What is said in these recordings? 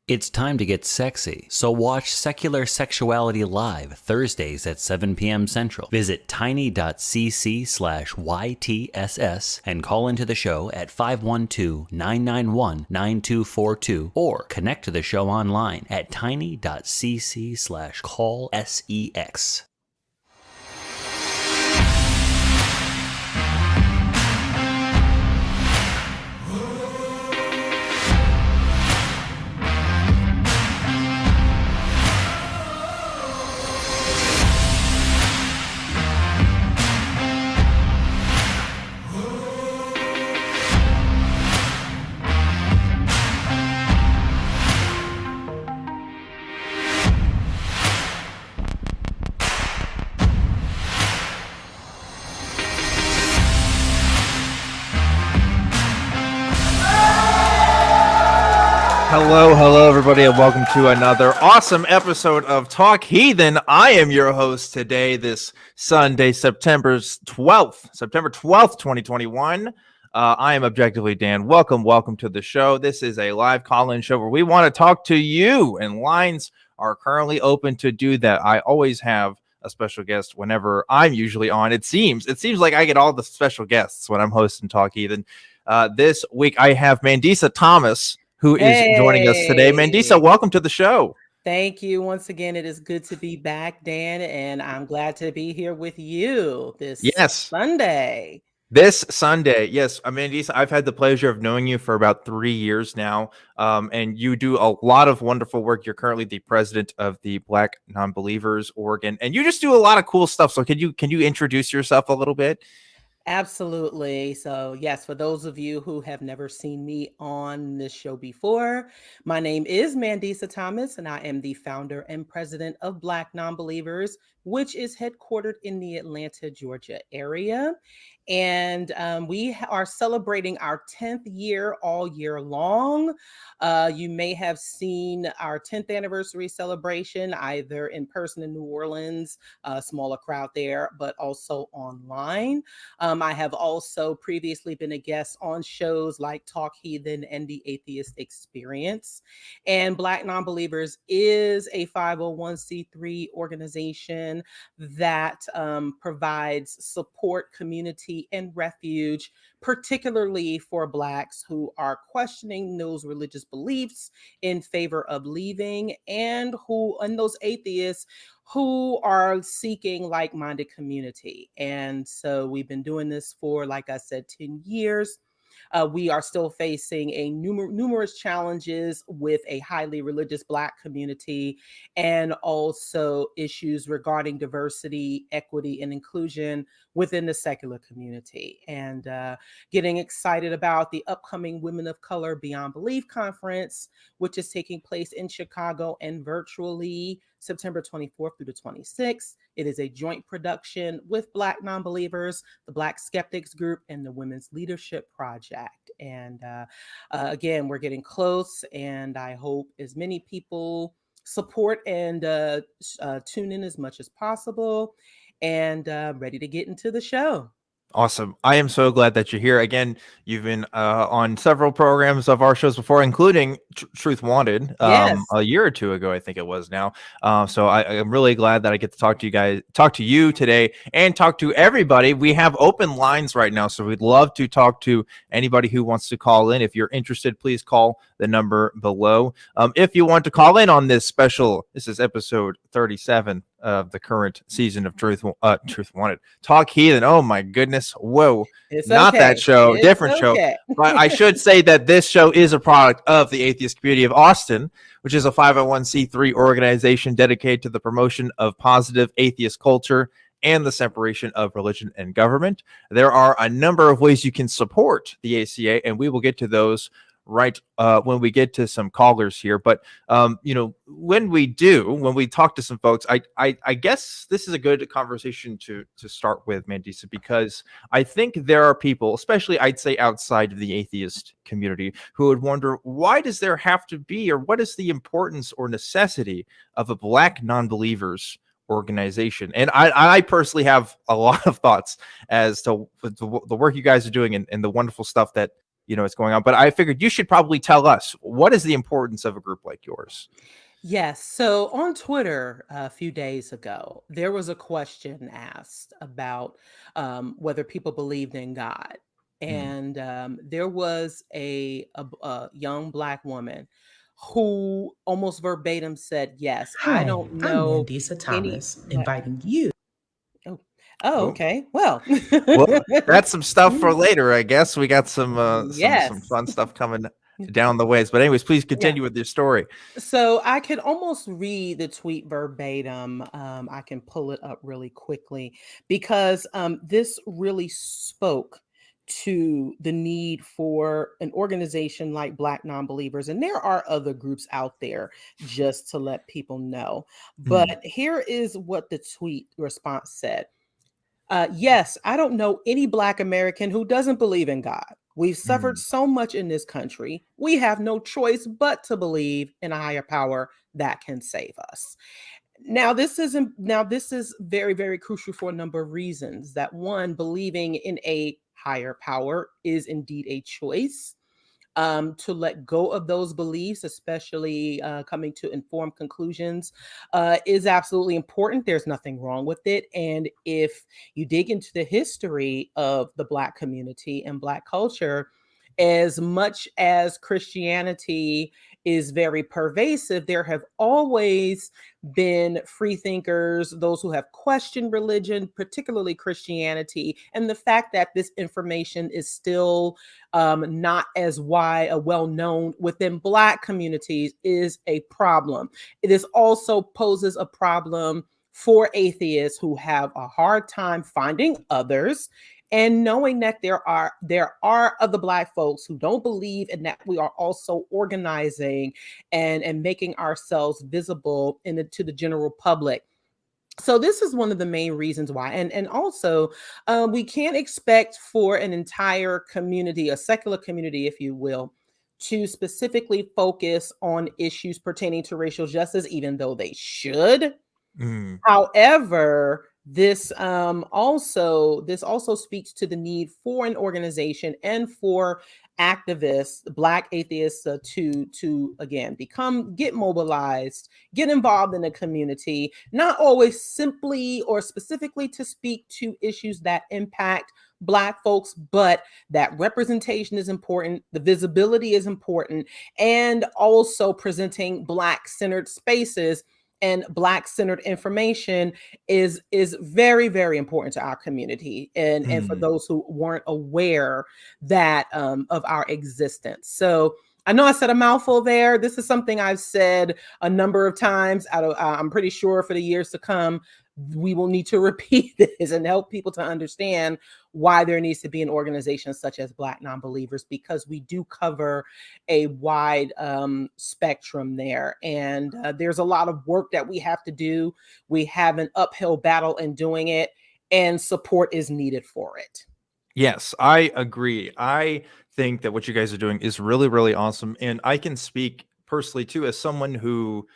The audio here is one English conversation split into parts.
It's time to get sexy, so watch Secular Sexuality Live Thursdays at 7 p.m. Central. Visit tiny.cc/YTSS and call into the show at 512-991-9242 or connect to the show online at tiny.cc/callsex. Hello, everybody, and welcome to another awesome episode of Talk Heathen. I am your host today, this Sunday, September 12th, 2021. I am ObjectivelyDan. Welcome to the show. This is a live call-in show where we want to talk to you, and lines are currently open to do that. I always have a special guest whenever I'm usually on. It seems like I get all the special guests when I'm hosting Talk Heathen. This week I have Mandisa Thomas, who is joining us today. Mandisa, welcome to the show. Thank you once again. It is good to be back, Dan, and I'm glad to be here with you this Sunday. This Sunday, yes. Mandisa, I've had the pleasure of knowing you for about 3 years now, and you do a lot of wonderful work. You're currently the president of the Black Nonbelievers Oregon, and you just do a lot of cool stuff. So can you introduce yourself a little bit? Absolutely. So, yes, for those of you who have never seen me on this show before, my name is Mandisa Thomas, and I am the founder and president of Black Nonbelievers, which is headquartered in the Atlanta, Georgia area. And we are celebrating our 10th year all year long. You may have seen our 10th anniversary celebration either in person in New Orleans, a smaller crowd there, but also online. I have also previously been a guest on shows like Talk Heathen and the Atheist Experience. And Black Nonbelievers is a 501c3 organization that provides support, community, and refuge, particularly for Blacks who are questioning those religious beliefs in favor of leaving, and those atheists who are seeking like-minded community. And so we've been doing this for, like I said, 10 years. We are still facing numerous challenges with a highly religious Black community, and also issues regarding diversity, equity, and inclusion within the secular community. And getting excited about the upcoming Women of Color Beyond Belief Conference, which is taking place in Chicago and virtually September 24th through the 26th. It is a joint production with Black Nonbelievers, the Black Skeptics Group, and the Women's Leadership Project. And again, we're getting close, and I hope as many people support and tune in as much as possible, and ready to get into the show. Awesome. I am so glad that you're here. Again, you've been on several programs of our shows before, including Truth Wanted, Yes. a year or two ago, I think it was now. So I'm really glad that I get to talk to you today, and talk to everybody. We have open lines right now, so we'd love to talk to anybody who wants to call in. If you're interested, please call the number below. If you want to call in on this is episode 37 of the current season of Truth Wanted. Talk Heathen. Oh my goodness. Whoa. It's not okay. That show. It's different okay. show. But I should say that this show is a product of the Atheist Community of Austin, which is a 501c3 organization dedicated to the promotion of positive atheist culture and the separation of religion and government. There are a number of ways you can support the ACA, and we will get to those right when we get to some callers here. But when we talk to some folks, I guess this is a good conversation to start with, Mandisa, because I think there are people, especially I'd say outside of the atheist community, who would wonder, why does there have to be, or what is the importance or necessity of a Black Nonbelievers organization? And I personally have a lot of thoughts as to the work you guys are doing, and the wonderful stuff that is going on. But I figured you should probably tell us, what is the importance of a group like yours? Yes. So on Twitter a few days ago, there was a question asked about whether people believed in God. And there was a young Black woman who almost verbatim said, yes, I Hi, don't I'm know Mandisa any Thomas, Black. inviting you. Oh, Oh. okay. Well, Well, that's some stuff for later, I guess. We got some yes. fun stuff coming down the ways. But anyways, please continue with your story. So I could almost read the tweet verbatim. I can pull it up really quickly because this really spoke to the need for an organization like Black Nonbelievers. And there are other groups out there, just to let people know. But here is what the tweet response said. Yes, I don't know any Black American who doesn't believe in God. We've suffered so much in this country. We have no choice but to believe in a higher power that can save us. Now, this is very, very crucial for a number of reasons. That one, believing in a higher power is indeed a choice. To let go of those beliefs, especially coming to informed conclusions, is absolutely important. There's nothing wrong with it. And if you dig into the history of the Black community and Black culture, as much as Christianity is very pervasive, there have always been free thinkers, those who have questioned religion, particularly Christianity, and the fact that this information is still not as well known within Black communities is a problem. It also poses a problem for atheists who have a hard time finding others and knowing that there are other Black folks who don't believe, and that we are also organizing and making ourselves visible to the general public. So this is one of the main reasons why. And also, we can't expect for an entire community, a secular community, if you will, to specifically focus on issues pertaining to racial justice, even though they should. However, this also speaks to the need for an organization and for activists, Black atheists, to again get mobilized, get involved in the community, not always simply or specifically to speak to issues that impact Black folks, but that representation is important, the visibility is important, and also presenting Black-centered spaces and Black-centered information is very, very important to our community and for those who weren't aware that of our existence. So I know I said a mouthful there. This is something I've said a number of times. I'm pretty sure for the years to come, we will need to repeat this and help people to understand why there needs to be an organization such as Black Nonbelievers, because we do cover a wide spectrum there. And there's a lot of work that we have to do. We have an uphill battle in doing it, and support is needed for it. Yes, I agree. I think that what you guys are doing is really, really awesome. And I can speak personally too, as someone who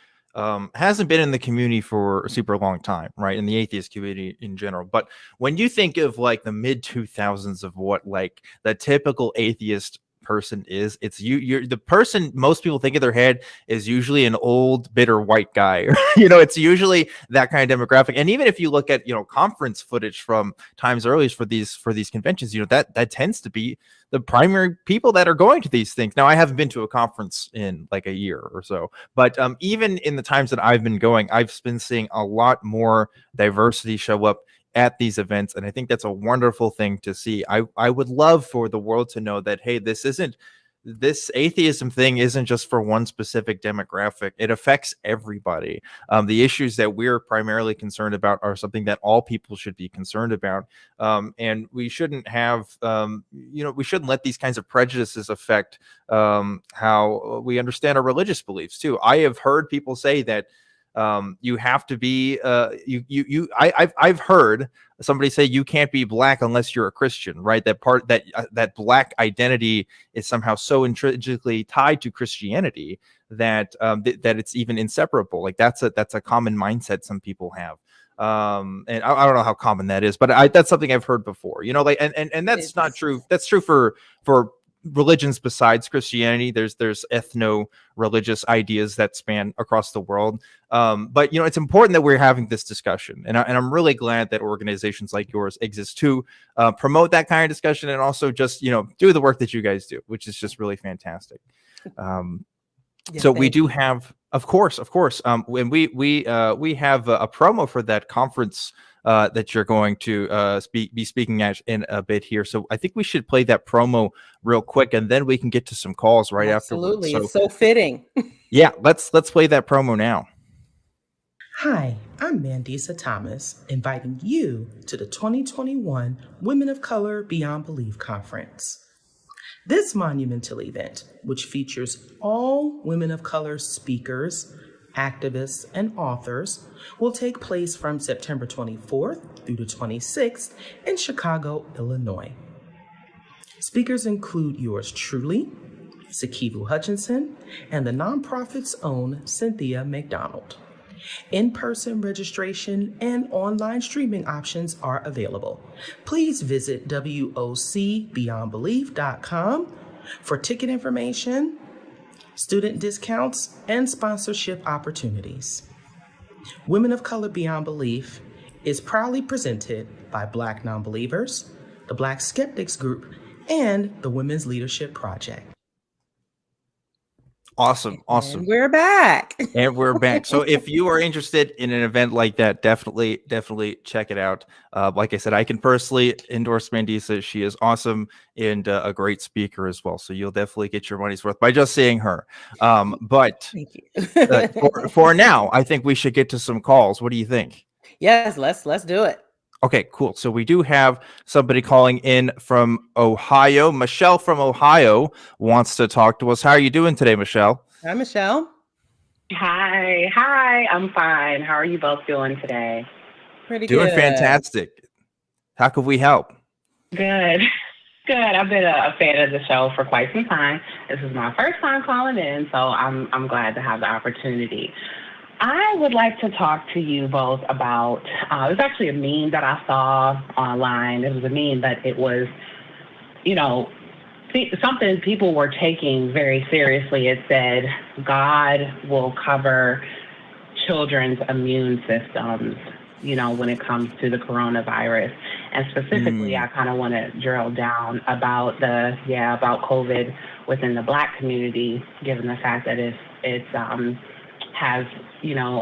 hasn't been in the community for a super long time, right? In the atheist community in general. But when you think of like the mid 2000s of what like the typical atheist person is, it's you're the person most people think of their head is usually an old bitter white guy. It's usually that kind of demographic. And even if you look at conference footage from times earlier for these conventions, that tends to be the primary people that are going to these things. Now, I haven't been to a conference in like a year or so, but even in the times that I've been going, I've been seeing a lot more diversity show up at these events, and I think that's a wonderful thing to see. I would love for the world to know that, hey, this atheism thing isn't just for one specific demographic. It affects everybody. The issues that we're primarily concerned about are something that all people should be concerned about. And we shouldn't have, we shouldn't let these kinds of prejudices affect how we understand our religious beliefs too. I have heard people say that you have to be I've heard somebody say you can't be Black unless you're a Christian, right? That Black identity is somehow so intrinsically tied to Christianity that that it's even inseparable. Like that's a common mindset some people have. And I don't know how common that is, but that's something I've heard before, and that's not true. That's true for religions besides Christianity. There's ethno-religious ideas that span across the world. But it's important that we're having this discussion, and I'm really glad that organizations like yours exist to promote that kind of discussion, and also just do the work that you guys do, which is just really fantastic. So we do have, of course, when we have a promo for that conference that you're going to be speaking at in a bit here. So I think we should play that promo real quick, and then we can get to some calls right afterwards. Absolutely, it's so fitting. Yeah, let's play that promo now. Hi, I'm Mandisa Thomas, inviting you to the 2021 Women of Color Beyond Belief Conference. This monumental event, which features all women of color speakers, activists, and authors, will take place from September 24th through the 26th in Chicago, Illinois. Speakers include yours truly, Sikivu Hutchinson, and the nonprofit's own Cynthia McDonald. In-person registration and online streaming options are available. Please visit WOCBeyondBelief.com for ticket information, student discounts, and sponsorship opportunities. Women of Color Beyond Belief is proudly presented by Black Nonbelievers, the Black Skeptics Group, and the Women's Leadership Project. Awesome. And we're back. So if you are interested in an event like that, definitely check it out. Like I said, I can personally endorse Mandisa. She is awesome and a great speaker as well. So you'll definitely get your money's worth by just seeing her. But Thank you. for now, I think we should get to some calls. What do you think? Yes, let's do it. Okay, cool. So we do have somebody calling in from Ohio. Michelle from Ohio wants to talk to us. How are you doing today, Michelle? Hi, Michelle. Hi. I'm fine. How are you both doing today? Pretty doing good. Fantastic. How could we help? Good. I've been a fan of the show for quite some time. This is my first time calling in, so I'm glad to have the opportunity. I would like to talk to you both about, it was actually a meme that I saw online. It was a meme, but it was, something people were taking very seriously. It said, God will cover children's immune systems, when it comes to the coronavirus. And specifically, I kind of want to drill down about about COVID within the Black community, given the fact that it's has,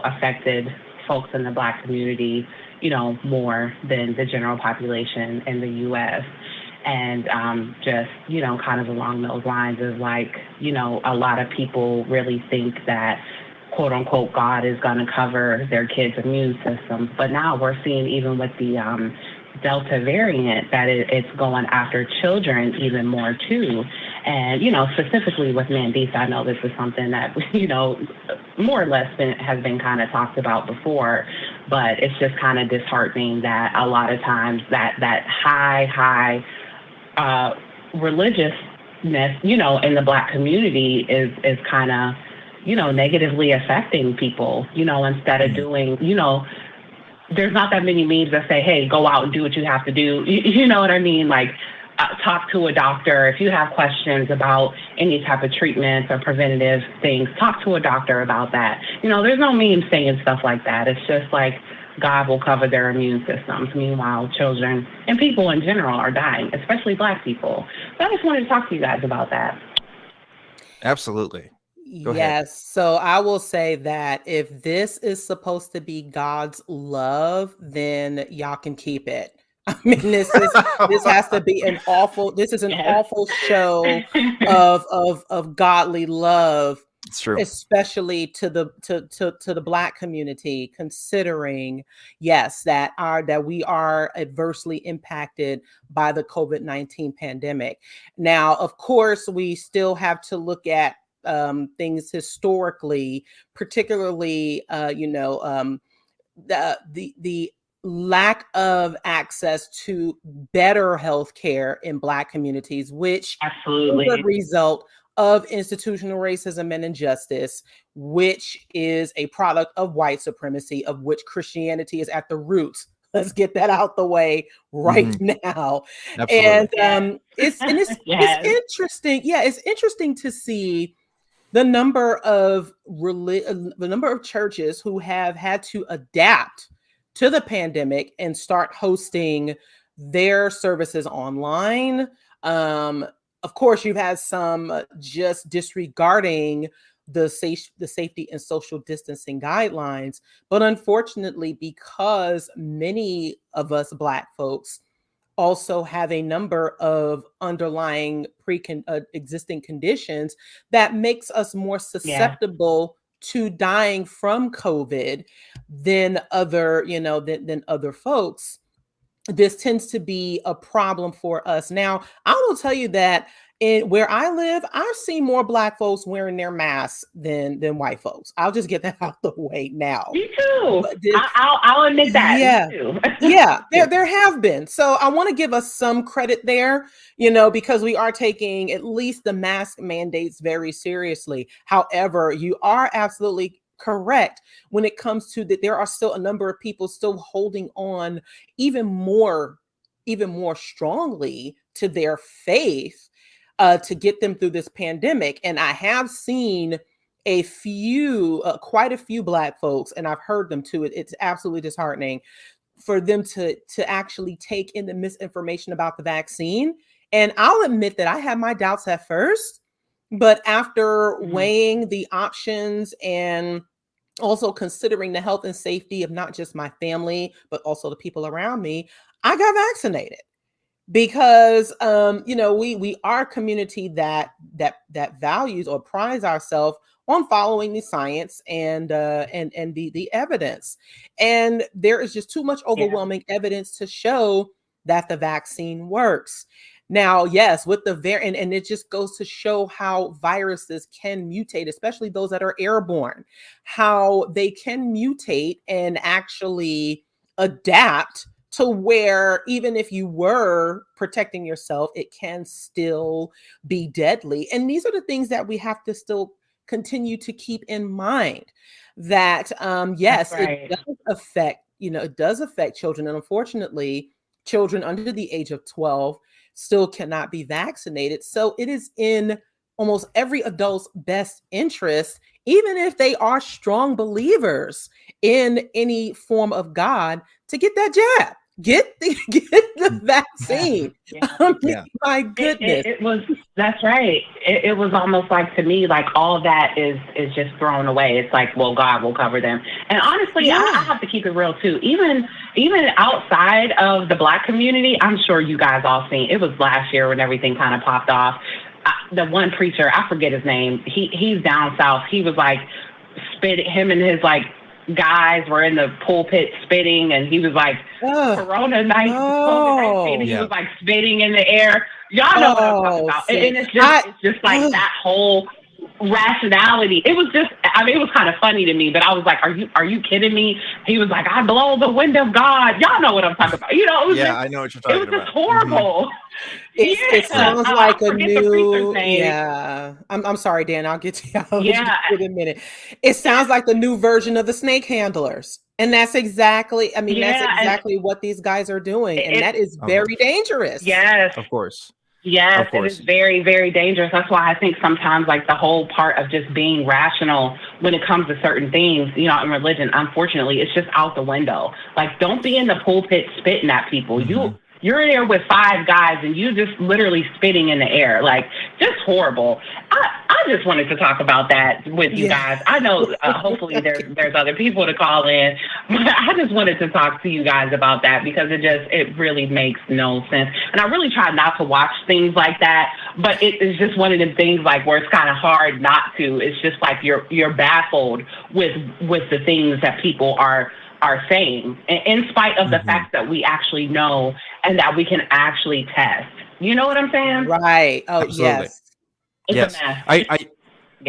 affected folks in the Black community, more than the general population in the U.S. And just, kind of along those lines is like, a lot of people really think that, quote unquote, God is going to cover their kids' immune systems. But now we're seeing, even with the Delta variant, that it's going after children even more too. And, specifically with Mandisa, I know this is something that, more or less has been kind of talked about before, but it's just kind of disheartening that a lot of times that high religiousness, in the Black community is kind of, negatively affecting people, instead of doing, there's not that many memes that say, hey, go out and do what you have to do. You know what I mean? Like, talk to a doctor. If you have questions about any type of treatments or preventative things, talk to a doctor about that. There's no memes saying stuff like that. It's just like God will cover their immune systems. Meanwhile, children and people in general are dying, especially Black people. So I just wanted to talk to you guys about that. Absolutely. Go ahead. Yes. So I will say that if this is supposed to be God's love, then y'all can keep it. I mean, this has to be an awful show of godly love. It's true. Especially to the Black community, considering, yes, that we are adversely impacted by the COVID-19 pandemic. Now, of course, we still have to look at things historically, particularly, the lack of access to better health care in Black communities, which absolutely is a result of institutional racism and injustice, which is a product of white supremacy, of which Christianity is at the roots Let's get that out the way right now. Absolutely. And it's Yes. interesting. Yeah, it's interesting to see the number of churches who have had to adapt to the pandemic and start hosting their services online. Of course, you've had some just disregarding the safety and social distancing guidelines. But unfortunately, because many of us Black folks also have a number of underlying existing conditions that makes us more susceptible to dying from COVID than other, than other folks. This tends to be a problem for us. Now, I will tell you that in where I live, I've seen more Black folks wearing their masks than white folks. I'll just get that out the way now. Me too. I'll admit that. Yeah, Me too. yeah, there have been. So I want to give us some credit there, because we are taking at least the mask mandates very seriously. However, you are absolutely correct when it comes to that. There are still a number of people still holding on even more strongly to their faith to get them through this pandemic. And I have seen a few, quite a few Black folks, and I've heard them too. It's absolutely disheartening for them to actually take in the misinformation about the vaccine. And I'll admit that I had my doubts at first, but after weighing the options and also considering the health and safety of not just my family, but also the people around me, I got vaccinated. Because we are a community that values or prides ourselves on following the science and the evidence. And there is just too much overwhelming evidence to show that the vaccine works. Now, yes, with the variant, and it just goes to show how viruses can mutate, especially those that are airborne, how they can mutate and actually adapt to where even if you were protecting yourself, it can still be deadly. And these are the things that we have to still continue to keep in mind, that yes, it does affect children. And unfortunately, children under the age of 12 still cannot be vaccinated. So it is in almost every adult's best interest, even if they are strong believers in any form of God, to get that jab, get the vaccine. My goodness. That's right. It was almost like, to me, like all of that is just thrown away. It's like, well, God will cover them. And honestly, I have to keep it real too. Even outside of the Black community, I'm sure you guys all seen, it was last year when everything kind of popped off. The one preacher, I forget his name, he's down south. He was like spitting, him and his like guys were in the pulpit spitting, and he was like Corona night, and he was like spitting in the air. Y'all know what I'm talking about. And it's just like that whole rationality. It was just, I mean, it was kind of funny to me, but I was like, are you kidding me? He was like, I blow the wind of God. Y'all know what I'm talking about. It was I know what you're talking about. It was just horrible. It sounds like a new, I'm sorry, Dan, I'll get to you in a minute. It sounds like the new version of the snake handlers. And that's exactly, that's exactly what these guys are doing. And that is very dangerous. Yes. Of course. Yes, it is very, very dangerous. That's why I think sometimes like the whole part of just being rational when it comes to certain things, in religion, unfortunately, it's just out the window. Like, don't be in the pulpit spitting at people. You're there with 5 guys and you just literally spitting in the air. Like, just horrible. I just wanted to talk about that with you guys. I know hopefully there's other people to call in, but I just wanted to talk to you guys about that because it really makes no sense. And I really try not to watch things like that, but it is just one of the things like where it's kind of hard not to. It's just like you're baffled with the things that people are saying, in spite of the fact that we actually know and that we can actually test. You know what I'm saying? Right. Oh, absolutely. Yes. It's a mess.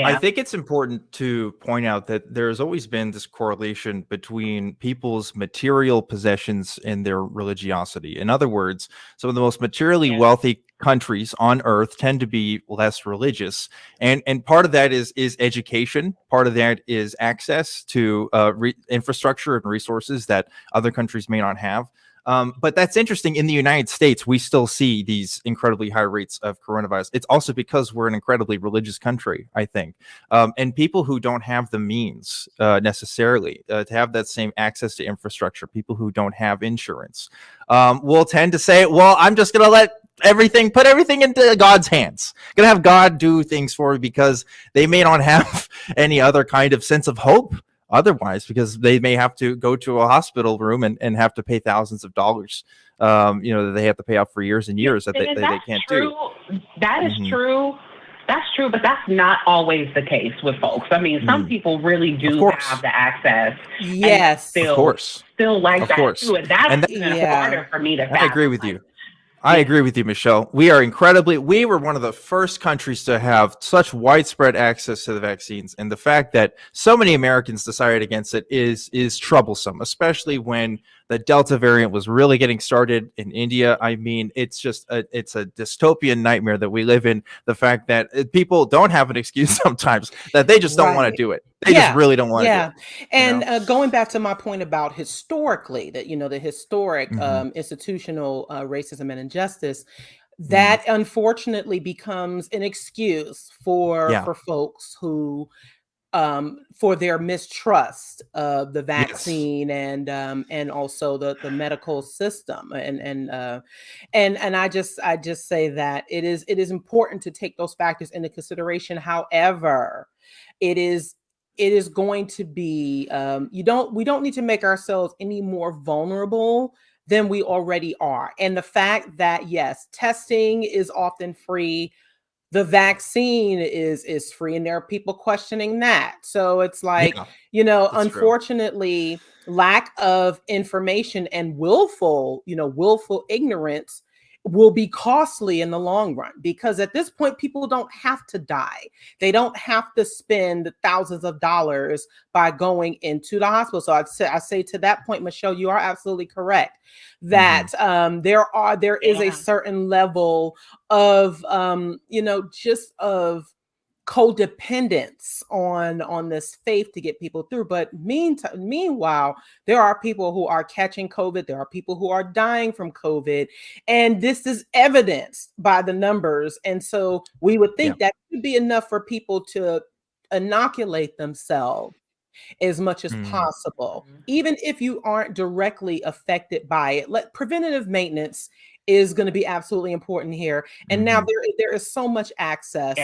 I think it's important to point out that there's always been this correlation between people's material possessions and their religiosity. In other words, some of the most materially wealthy countries on earth tend to be less religious, and part of that is education. Part of that is access to infrastructure and resources that other countries may not have. But that's interesting. In the United States, we still see these incredibly high rates of coronavirus. It's also because we're an incredibly religious country, I think. And people who don't have the means necessarily to have that same access to infrastructure, people who don't have insurance, will tend to say, well, I'm just going to put everything into God's hands. Going to have God do things for me, because they may not have any other kind of sense of hope otherwise, because they may have to go to a hospital room and have to pay thousands of dollars, that they have to pay off for years and years that they can't do. That is true. That's true, but that's not always the case with folks. I mean, some people really do have the access. Yes, still like that too, and that's even harder for me to fathom. I agree with you. I agree with you, Michelle. We were one of the first countries to have such widespread access to the vaccines. And the fact that so many Americans decided against it is troublesome, especially when the Delta variant was really getting started in India. I mean, it's a dystopian nightmare that we live in. The fact that people don't have an excuse sometimes, that they just don't want to do it. They just really don't want to do it. And going back to my point about historically, that, the historic institutional racism and injustice, that unfortunately becomes an excuse for folks who for their mistrust of the vaccine and also the medical system, and I just say that it is important to take those factors into consideration. However, it is going to be we don't need to make ourselves any more vulnerable than we already are. And the fact that, yes, testing is often free, the vaccine is free, and there are people questioning that. So it's like, unfortunately, lack of information and willful ignorance will be costly in the long run, because at this point, people don't have to die. They don't have to spend thousands of dollars by going into the hospital. So I say to that point, Michelle, you are absolutely correct that there is a certain level of just of codependence on this faith to get people through. But meanwhile, there are people who are catching COVID. There are people who are dying from COVID. And this is evidenced by the numbers. And so we would think that could be enough for people to inoculate themselves as much as possible, even if you aren't directly affected by it. Preventative maintenance is going to be absolutely important here. And now there is so much access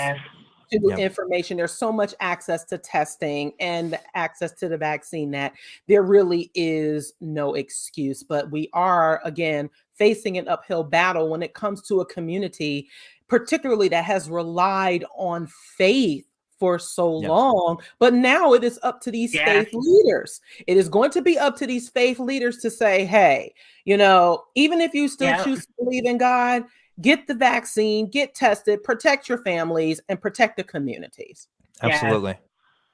to information. There's so much access to testing and access to the vaccine that there really is no excuse. But we are, again, facing an uphill battle when it comes to a community, particularly that has relied on faith for so long. But now it is up to these faith leaders. It is going to be up to these faith leaders to say, hey, even if you still choose to believe in God, get the vaccine, get tested, protect your families, and protect the communities. Absolutely.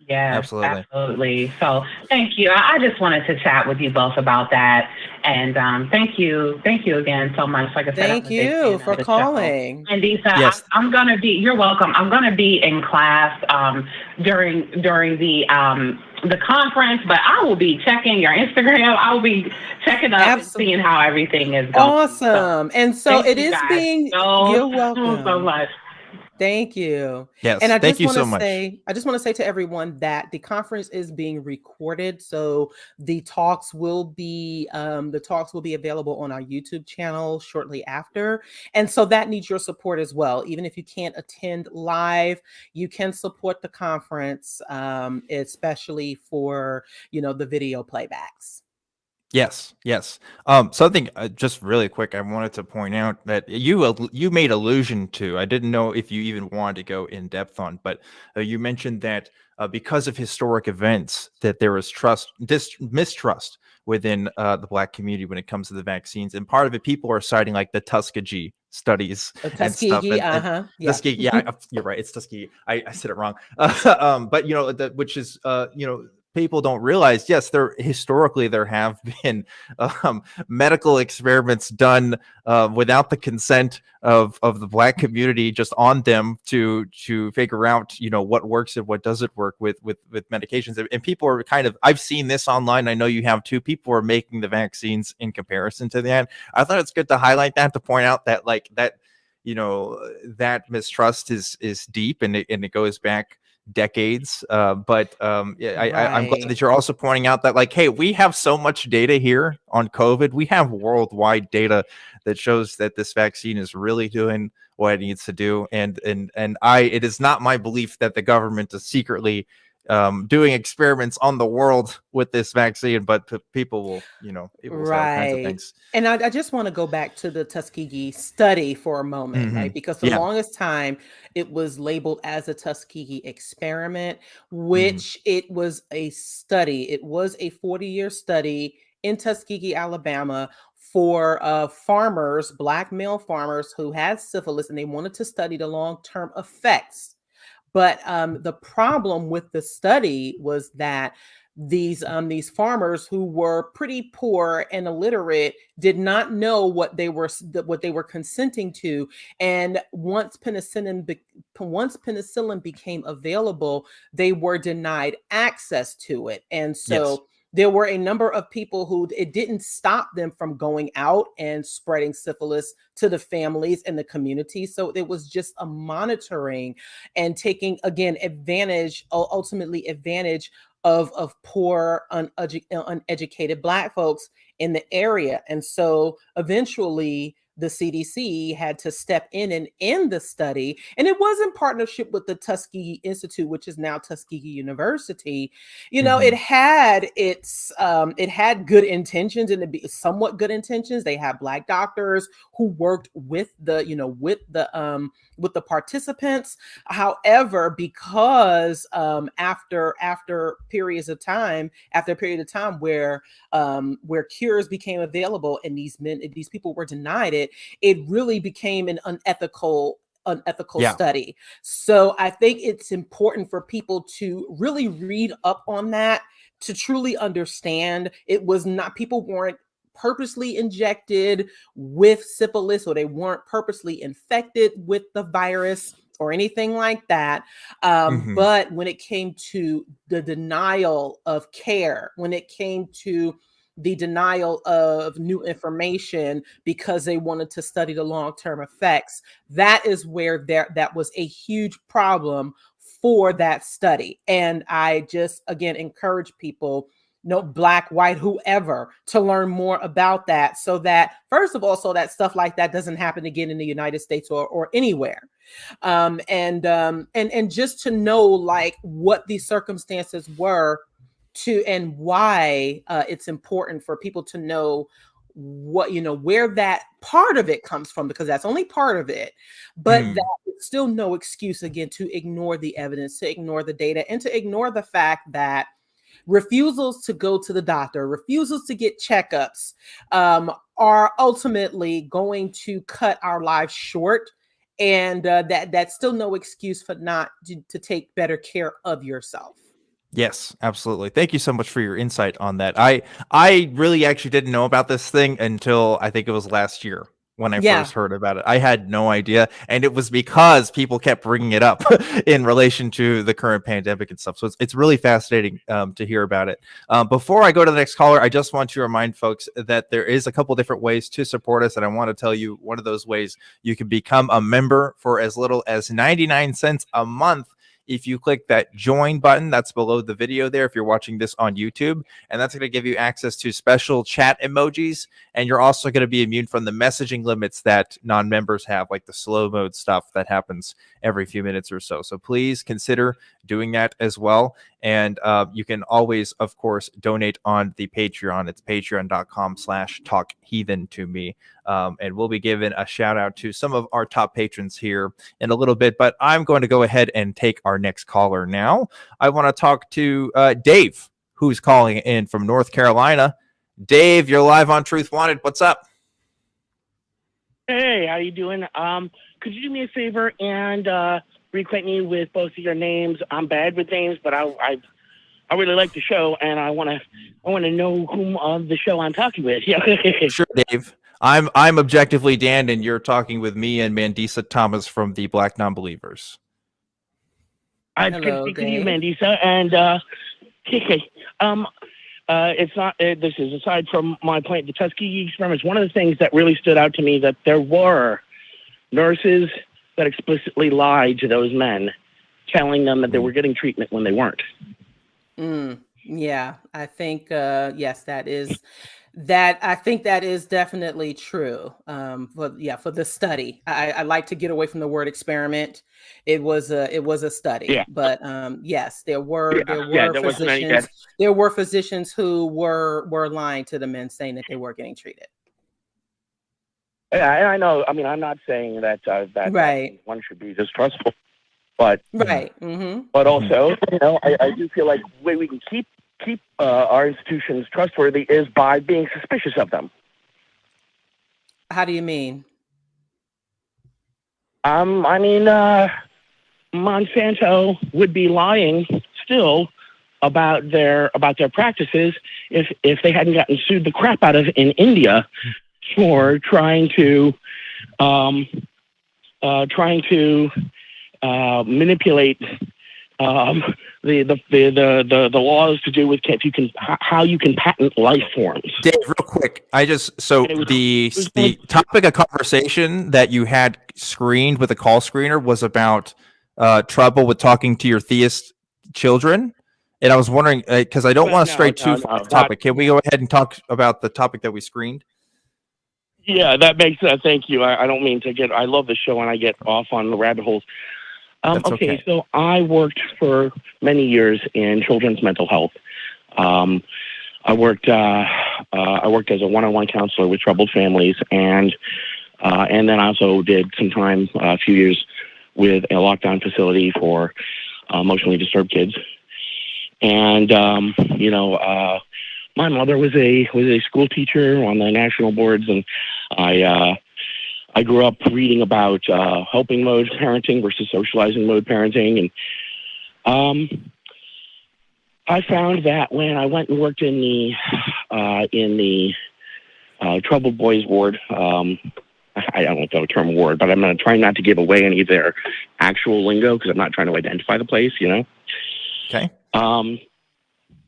Yeah, absolutely. So thank you. I just wanted to chat with you both about that. And thank you again so much. Like I said, thank you for calling. And Mandisa, I'm going to be, you're welcome. I'm going to be in class during the conference, but I will be checking your Instagram. I will be checking up and seeing how everything is going. Awesome. And so it is being, you're welcome so much. Thank you. Yes. And I just want to say to everyone that the conference is being recorded. So the talks will be available on our YouTube channel shortly after. And so that needs your support as well. Even if you can't attend live, you can support the conference, especially for, the video playbacks. Yes. Something just really quick, I wanted to point out that you made allusion to. I didn't know if you even wanted to go in depth on, but you mentioned that because of historic events, that there was mistrust within the Black community when it comes to the vaccines, and part of it, people are citing like the Tuskegee studies and stuff. Tuskegee, you're right, it's Tuskegee. I said it wrong, but which is people don't realize, yes, there have been medical experiments done without the consent of the Black community, just on them to figure out, what works and what doesn't work with medications. And people are I've seen this online. I know you have too. People are making the vaccines in comparison to that. I thought it's good to highlight that, to point out that that mistrust is deep, and it goes back decades. I'm glad that you're also pointing out that, hey, we have so much data here on COVID. We have worldwide data that shows that this vaccine is really doing what it needs to do. And it is not my belief that the government is secretly doing experiments on the world with this vaccine, but people will, say all kinds of things. And I just want to go back to the Tuskegee study for a moment, right? Because the longest time it was labeled as a Tuskegee experiment, which it was a study. It was a 40-year study in Tuskegee, Alabama, for farmers, Black male farmers who had syphilis, and they wanted to study the long-term effects. But the problem with the study was that these farmers, who were pretty poor and illiterate, did not know what they were consenting to. And once penicillin became available, they were denied access to it. And so there were a number of people who it didn't stop them from going out and spreading syphilis to the families and the community. So it was just a monitoring and taking, again, ultimately advantage of poor, uneducated Black folks in the area. And so eventually the CDC had to step in and end the study. And it was in partnership with the Tuskegee Institute, which is now Tuskegee University. It had good intentions, and somewhat good intentions. They had Black doctors who worked with the participants. However, because after a period of time where cures became available and these people were denied it really became an unethical study. So I think it's important for people to really read up on that, to truly understand people weren't purposely injected with syphilis, or they weren't purposely infected with the virus or anything like that. But when it came to the denial of care, when it came to the denial of new information because they wanted to study the long-term effects, that is where that was a huge problem for that study. And I just, again, encourage people, Black, white, whoever, to learn more about that, so that, first of all, so that stuff like that doesn't happen again in the United States or anywhere. And just to know what the circumstances were and why it's important for people to know where that part of it comes from, because that's only part of it. But that is still no excuse, again, to ignore the evidence, to ignore the data, and to ignore the fact that refusals to go to the doctor, refusals to get checkups are ultimately going to cut our lives short. And that's still no excuse for not to take better care of yourself. Yes, absolutely. Thank you so much for your insight on that. I really actually didn't know about this thing until I think it was last year when I first heard about it. I had no idea. And it was because people kept bringing it up in relation to the current pandemic and stuff. So it's really fascinating to hear about it. Before I go to the next caller, I just want to remind folks that there is a couple different ways to support us. And I want to tell you one of those ways: you can become a member for as little as 99 cents a month. If you click that join button that's below the video there, if you're watching this on YouTube, and that's going to give you access to special chat emojis. And you're also going to be immune from the messaging limits that non-members have, like the slow mode stuff that happens every few minutes or so. So please consider doing that as well. And you can always, of course, donate on the Patreon. It's patreon.com/talkheathen-to-me. And we'll be giving a shout out to some of our top patrons here in a little bit. But I'm going to go ahead and take our next caller now. I want to talk to Dave, who's calling in from North Carolina. Dave, you're live on Truth Wanted. What's up? Hey, how you doing? Could you do me a favor and reacquaint me with both of your names? I'm bad with names, but I I really like the show, and I want to know whom of the show I'm talking with. Yeah. Sure, Dave. I'm Objectively Dan, and you're talking with me and Mandisa Thomas from the Black Nonbelievers. Good Hello, speaking to you, Dave. Mandisa, and it's not. This is aside from my point, the Tuskegee experiments. One of the things that really stood out to me that there were nurses that explicitly lied to those men, telling them that they were getting treatment when they weren't. Yeah, I think yes, that is that. I think that is definitely true. For the study, I like to get away from the word experiment. It was a study, Yeah. but yes, there were there wasn't any- physicians. There were physicians who were lying to the men, saying that they were getting treated. Yeah, and I know. I mean, I'm not saying that Right. one should be distrustful, but Right. Mm-hmm. but also, I do feel like the way we can keep our institutions trustworthy is by being suspicious of them. How do you mean? I mean, Monsanto would be lying still about their practices if they hadn't gotten sued the crap out of in India for trying to manipulate the laws to do with how you can patent life forms. Dave, real quick, the topic of conversation that you had screened with a call screener was about trouble with talking to your theist children, and I was wondering because I don't want to stray too far off the topic. Can we go ahead and talk about the topic that we screened? Yeah, that makes sense. Thank you. I don't mean to get. I love the show, and I get off on the rabbit holes. Okay, so I worked for many years in children's mental health. I worked as a one-on-one counselor with troubled families, and then I also did some time, a few years, with a lockdown facility for emotionally disturbed kids. And my mother was a school teacher on the national boards, and I grew up reading about helping mode parenting versus socializing mode parenting, and I found that when I went and worked in the troubled boys ward, I don't know the term ward, but I'm going to try not to give away any of their actual lingo because I'm not trying to identify the place, Okay.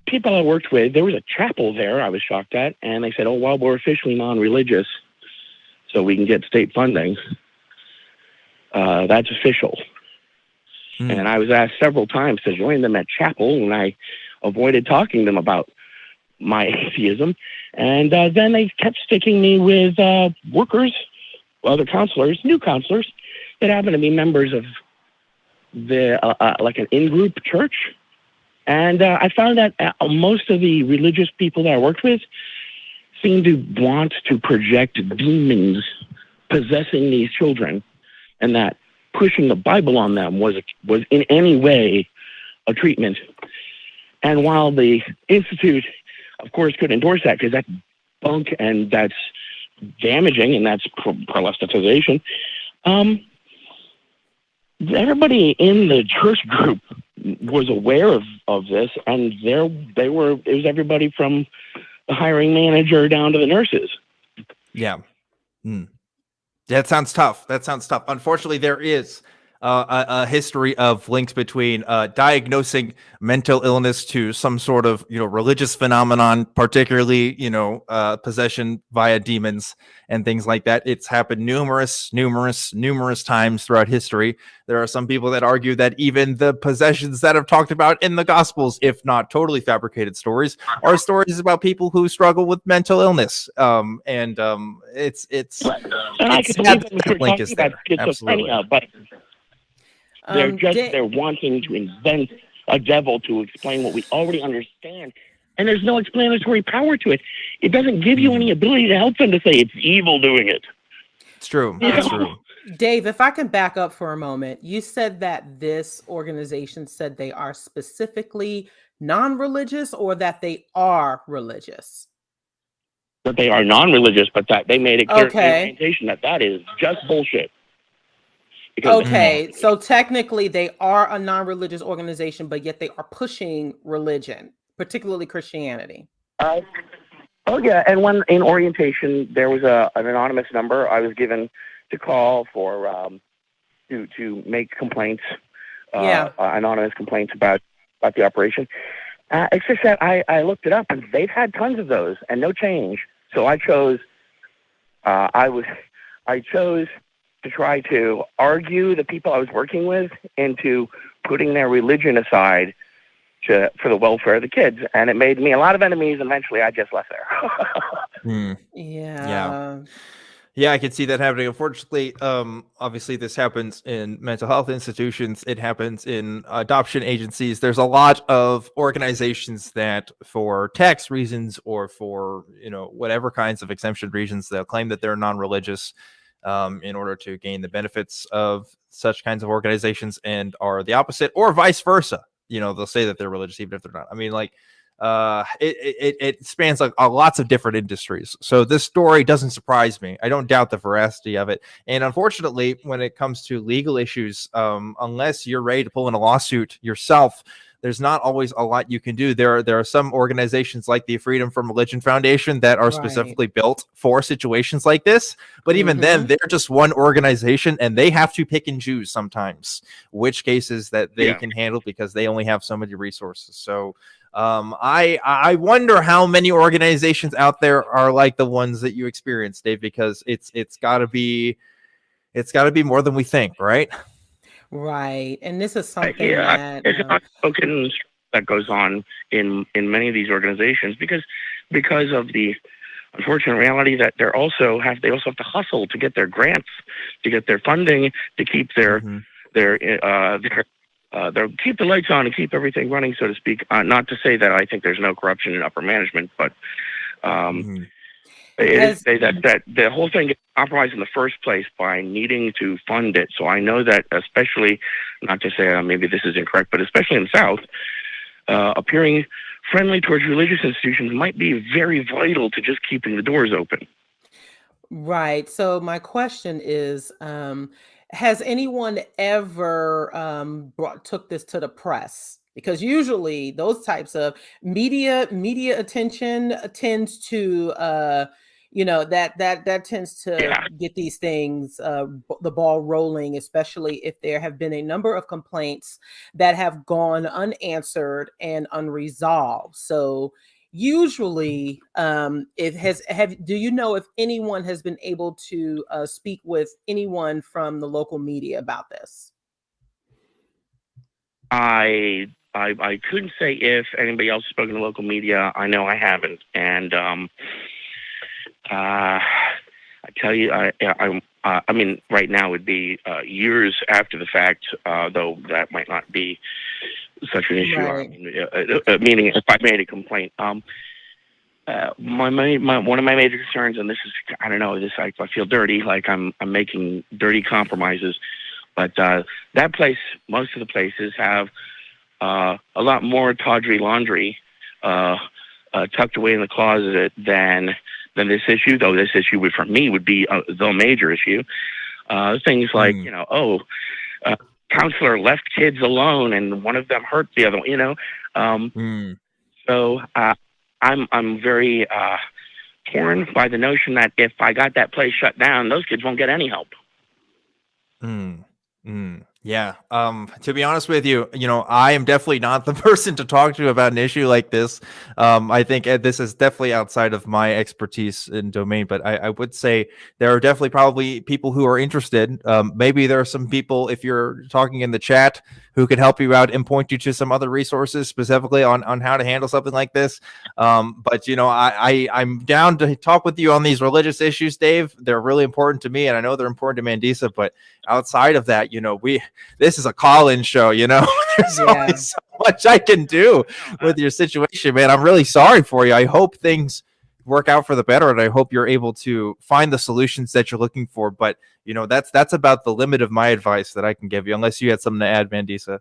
People I worked with, there was a chapel there I was shocked at, and they said, oh, well, we're officially non-religious, so we can get state funding. That's official. And I was asked several times to join them at chapel, and I avoided talking to them about my atheism. And then they kept sticking me with workers, other counselors, new counselors, that happen to be members of the like an in-group church. And I found that most of the religious people that I worked with seemed to want to project demons possessing these children, and that pushing the Bible on them was in any way a treatment. And while the Institute, of course, could endorse that because that's bunk and that's damaging and that's proselytization, everybody in the church group was aware of this, and it was everybody from the hiring manager down to the nurses. Yeah. That sounds tough. Unfortunately, there is a history of links between diagnosing mental illness to some sort of religious phenomenon, particularly possession via demons and things like that. It's happened numerous times throughout history. There are some people that argue that even the possessions that are talked about in the Gospels, if not totally fabricated stories, are stories about people who struggle with mental illness. It's and I could see them if we're talking about schizophrenia, but they're wanting to invent a devil to explain what we already understand, and there's no explanatory power to it. It doesn't give you any ability to help them to say it's evil doing it. It's true. It's true. Dave, if I can back up for a moment, you said that this organization said they are specifically non-religious, or that they are religious? That they are non-religious, but that they made a clear orientation that is just bullshit. Okay, so technically they are a non-religious organization, but yet they are pushing religion, particularly Christianity. Oh yeah, and when in orientation there was an anonymous number I was given to call for to make complaints, anonymous complaints about the operation. It's just that I looked it up and they've had tons of those and no change. So I chose to try to argue the people I was working with into putting their religion aside for the welfare of the kids, and it made me a lot of enemies. And eventually, I just left there. Yeah, I can see that happening. Unfortunately, obviously, this happens in mental health institutions. It happens in adoption agencies. There's a lot of organizations that, for tax reasons or for whatever kinds of exemption reasons, they'll claim that they're non-religious in order to gain the benefits of such kinds of organizations, and are the opposite, or vice versa. They'll say that they're religious even if they're not. I mean, like, it spans lots of different industries. So this story doesn't surprise me. I don't doubt the veracity of it. And unfortunately, when it comes to legal issues, unless you're ready to pull in a lawsuit yourself, there's not always a lot you can do. There are some organizations like the Freedom from Religion Foundation that are specifically built for situations like this. But even then, they're just one organization, and they have to pick and choose sometimes which cases that they can handle, because they only have so many resources. So I wonder how many organizations out there are like the ones that you experienced, Dave, because it's got to be more than we think, right? Right, and this is something that it's not spoken that goes on in many of these organizations because of the unfortunate reality that they also have to hustle to get their grants, to get their funding, to keep their keep the lights on and keep everything running, so to speak. Not to say that I think there's no corruption in upper management, but that the whole thing gets compromised in the first place by needing to fund it. So I know that, especially, not to say maybe this is incorrect, but especially in the South, appearing friendly towards religious institutions might be very vital to just keeping the doors open. Right. So my question is, has anyone ever took this to the press? Because usually those types of media attention tends to that tends to get these things the ball rolling, especially if there have been a number of complaints that have gone unanswered and unresolved. So usually do you know if anyone has been able to speak with anyone from the local media about this? I couldn't say if anybody else has spoken to local media. I know I haven't, and I tell you, I mean, right now would be years after the fact, though that might not be such an issue. Right. Meaning, if I made a complaint, one of my major concerns, and this is, I don't know, this I feel dirty, like I'm making dirty compromises, but that place, most of the places have a lot more tawdry laundry tucked away in the closet than this issue, though this issue would, for me, would be the major issue. Things like, counselor left kids alone and one of them hurt the other one, So I'm very torn by the notion that if I got that place shut down, those kids won't get any help. Yeah. To be honest with you, I am definitely not the person to talk to about an issue like this. I think this is definitely outside of my expertise and domain, but I would say there are definitely probably people who are interested. Maybe there are some people, if you're talking in the chat, who can help you out and point you to some other resources specifically on how to handle something like this. But I'm down to talk with you on these religious issues, Dave. They're really important to me, and I know they're important to Mandisa, but outside of that, this is a call-in show, there's only so much I can do with your situation, man. I'm really sorry for you. I hope things work out for the better, and I hope you're able to find the solutions that you're looking for. But that's about the limit of my advice that I can give you, unless you had something to add, Mandisa.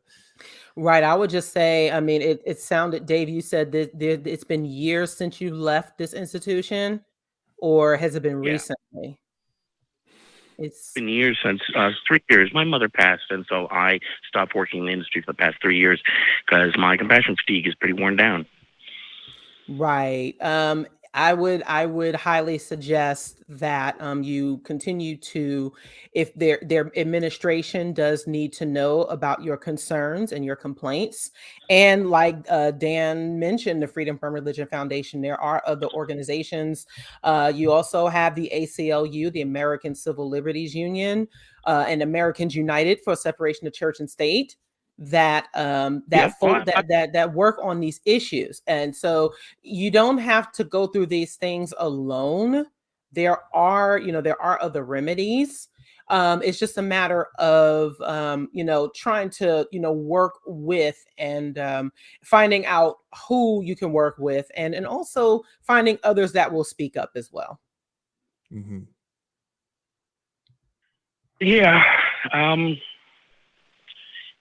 Right. I would just say, I mean, it sounded, Dave, you said that it's been years since you left this institution, or has it been recently? It's been years since 3 years. My mother passed, and so I stopped working in the industry for the past 3 years because my compassion fatigue is pretty worn down. right. I would highly suggest that you continue to, if their administration does need to know about your concerns and your complaints, and like Dan mentioned, the Freedom from Religion Foundation, there are other organizations. You also have the ACLU, the American Civil Liberties Union, and Americans United for Separation of Church and State, that that work on these issues. And so you don't have to go through these things alone. There are other remedies. It's just a matter of trying to work with, and finding out who you can work with, and also finding others that will speak up as well. Mm-hmm. Yeah.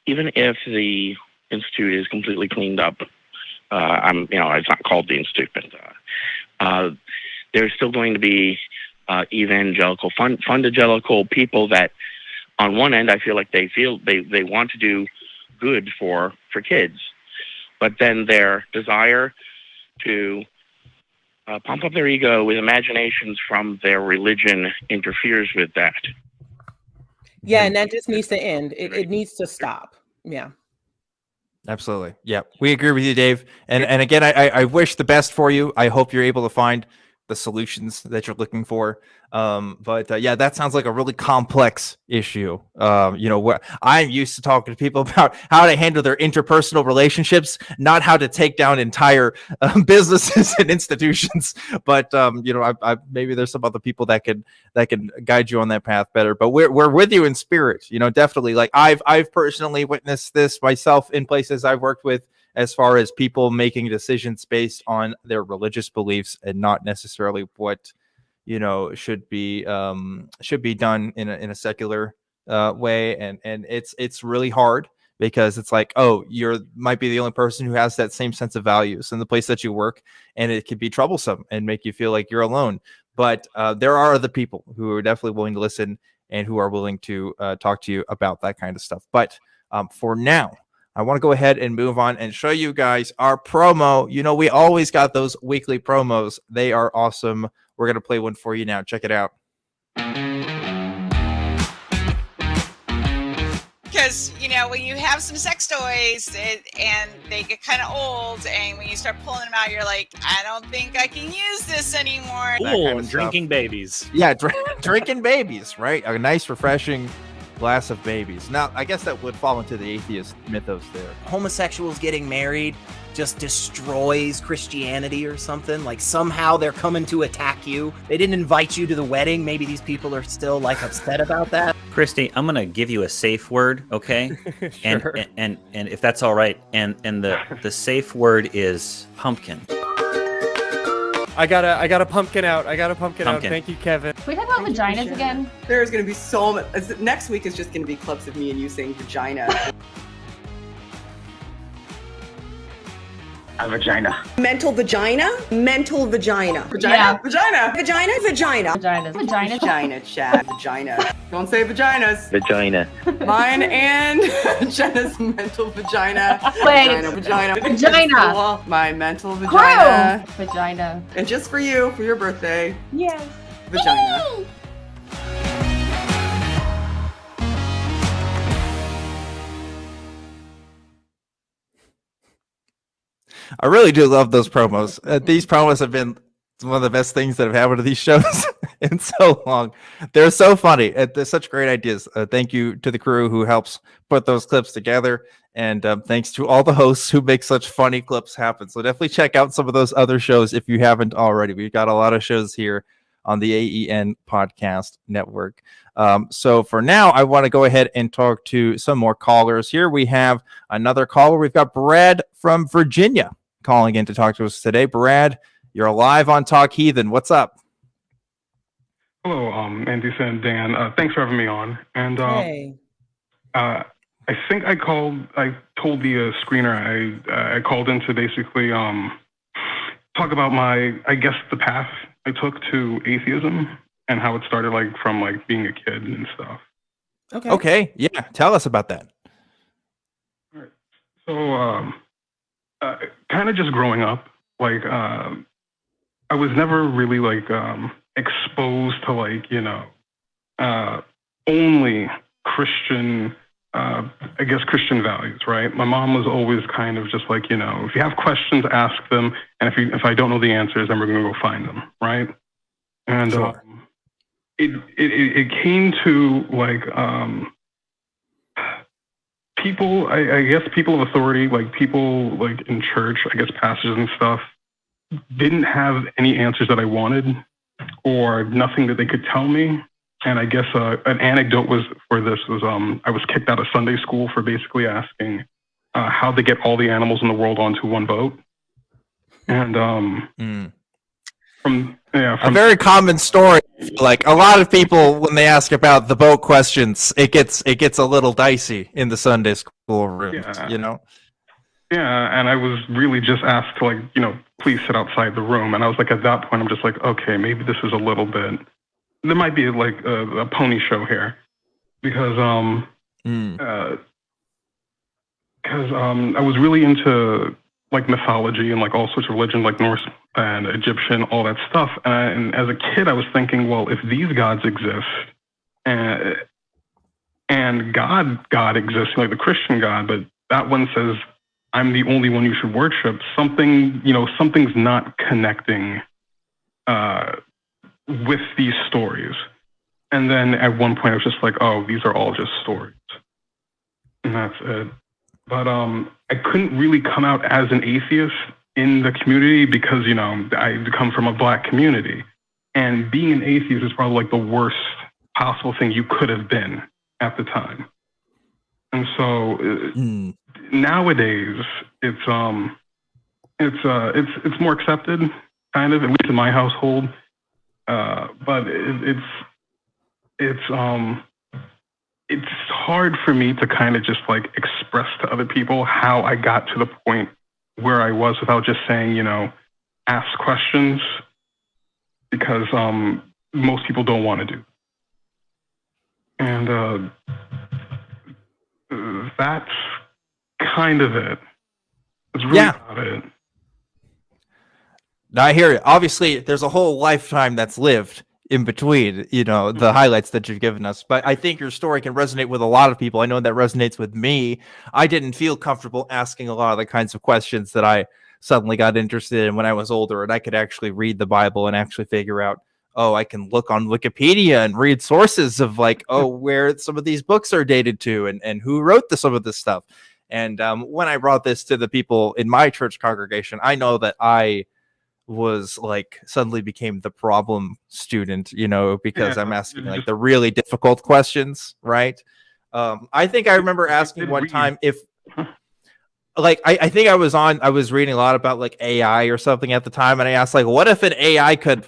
Even if the institute is completely cleaned up, it's not called the institute, but there's still going to be evangelical, fundagelical people that, on one end, I feel like they want to do good for kids, but then their desire to pump up their ego with imaginations from their religion interferes with that. Yeah, and that just needs to end. It needs to stop. Yeah. Absolutely. Yeah, we agree with you, Dave. And again, I wish the best for you. I hope you're able to find the solutions that you're looking for. But yeah, that sounds like a really complex issue. Where I'm used to talking to people about how to handle their interpersonal relationships, not how to take down entire businesses and institutions. But I maybe there's some other people that can guide you on that path better. But we're with you in spirit. Definitely. Like I've personally witnessed this myself in places I've worked with, as far as people making decisions based on their religious beliefs and not necessarily what should be done in a secular way, and it's really hard, because it's like, oh, might be the only person who has that same sense of values in the place that you work, and it could be troublesome and make you feel like you're alone. But there are other people who are definitely willing to listen and who are willing to talk to you about that kind of stuff. But for now, I want to go ahead and move on and show you guys our promo. We always got those weekly promos. They are awesome. We're going to play one for you now. Check it out. Because, when you have some sex toys and they get kind of old, and when you start pulling them out, you're like, I don't think I can use this anymore. Ooh, drinking babies. Yeah, drinking babies, right? A nice, refreshing glass of babies. Now, I guess that would fall into the atheist mythos there. Homosexuals getting married just destroys Christianity or something. Like somehow they're coming to attack you. They didn't invite you to the wedding. Maybe these people are still upset about that. Christy, I'm gonna give you a safe word, okay? Sure. And if that's all right, and the safe word is pumpkin. I got a pumpkin out. Out. Thank you, Kevin. Can we talk about vaginas again? There's going to be so much. Next week is just going to be clips of me and you saying vagina. A vagina. Mental vagina? Mental vagina. Vagina? Yeah. Vagina. Vagina? Vagina. Vaginas. Vagina. Vagina, Chad. Vagina. Don't say vaginas. Vagina. Mine and Jenna's mental vagina. Wait. Vagina. Vagina. My mental vagina. Crew. Vagina. And just for you, for your birthday. Yes. Vagina. I really do love those promos. These promos have been one of the best things that have happened to these shows in so long. They're so funny. They're such great ideas. Thank you to the crew who helps put those clips together. And thanks to all the hosts who make such funny clips happen. So definitely check out some of those other shows if you haven't already. We've got a lot of shows here on the AEN Podcast Network. So for now, I want to go ahead and talk to some more callers. Here we have another caller. We've got Brad from Virginia calling in to talk to us today. Brad, you're live on Talk Heathen. What's up? Hello, Mandisa and Dan. Thanks for having me on. And Hey. I think I told the screener I called in to basically talk about the path I took to atheism. and how it started, like from like being a kid and stuff. Okay. Yeah. Tell us about that. All right. So, kind of just growing up, like, I was never really like exposed to like, you know, only Christian, I guess Christian values, right? My mom was always kind of just like, you know, if you have questions, ask them, and if I don't know the answers, then we're gonna go find them, right? And Sure. it came to like people, I guess people of authority, like people like in church, I guess pastors and stuff, didn't have any answers that I wanted or nothing that they could tell me. And I guess an anecdote was for this was I was kicked out of Sunday school for basically asking how to get all the animals in the world onto one boat. And from a very common story. Like a lot of people, when they ask about the boat questions, it gets a little dicey in the Sunday school room. You know. Yeah, and I was really just asked to, like, you know, please sit outside the room. And I was like, at that point, I'm just like, okay, maybe this is a little bit, there might be like a pony show here. Because I was really into like mythology and like all sorts of religion, like Norse and Egyptian, all that stuff. And as a kid, I was thinking, well, if these gods exist and God exists, like the Christian God, but that one says, I'm the only one you should worship, something's not connecting with these stories. And then at one point I was just like, oh, these are all just stories. And that's it. But I couldn't really come out as an atheist in the community because, you know, I come from a Black community. And being an atheist is probably like the worst possible thing you could have been at the time. And so nowadays it's more accepted, kind of, at least in my household. But it's hard for me to kind of just like express to other people how I got to the point where I was without just saying, you know, ask questions, because most people don't want to do. And that's kind of it. That's really about it. Now I hear it. Obviously, there's a whole lifetime that's lived in between, you know, the highlights that you've given us. But I think your story can resonate with a lot of people. I know that resonates with me. I didn't feel comfortable asking a lot of the kinds of questions that I suddenly got interested in when I was older, and I could actually read the Bible and actually figure out, oh, I can look on Wikipedia and read sources of like, oh, where some of these books are dated to and who wrote some of this stuff. And when I brought this to the people in my church congregation, I know that I was like suddenly became the problem student, you know, because I'm asking like the really difficult questions, right? I think I remember asking one time if like I think I was reading a lot about like AI or something at the time, and I asked like, what if an AI could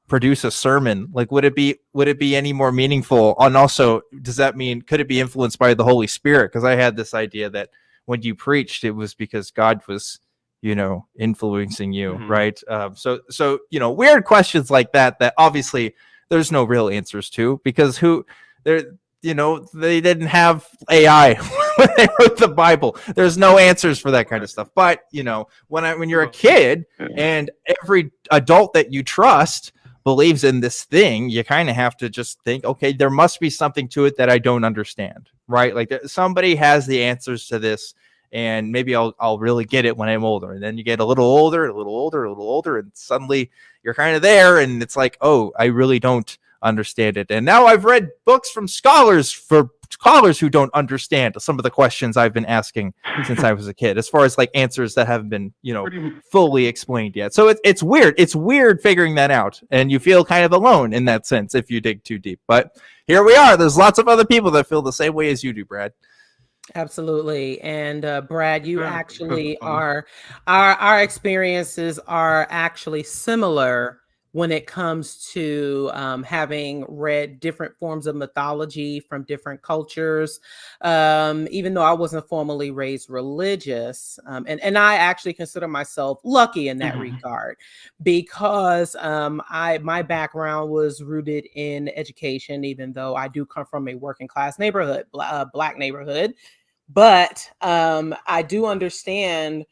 produce a sermon? Like, would it be any more meaningful? And also, does that mean could it be influenced by the Holy Spirit? Because I had this idea that when you preached, it was because God was, you know, influencing you, right? So you know, weird questions like that obviously there's no real answers to, because you know, they didn't have AI when they wrote the Bible. There's no answers for that kind of stuff. But you know, when you're a kid and every adult that you trust believes in this thing, you kind of have to just think, okay, there must be something to it that I don't understand, right? Like somebody has the answers to this, and maybe I'll really get it when I'm older. And then you get a little older, and suddenly you're kind of there, and it's like, oh, I really don't understand it. And now I've read books from scholars who don't understand some of the questions I've been asking since I was a kid, as far as like answers that haven't been, you know, fully explained yet. So it's weird. It's weird figuring that out, and you feel kind of alone in that sense if you dig too deep. But here we are. There's lots of other people that feel the same way as you do, Brad. Absolutely. And Brad, you actually are, our experiences are actually similar when it comes to having read different forms of mythology from different cultures. Even though I wasn't formally raised religious, and I actually consider myself lucky in that regard, because my background was rooted in education, even though I do come from a working class neighborhood, Black neighborhood. But I do understand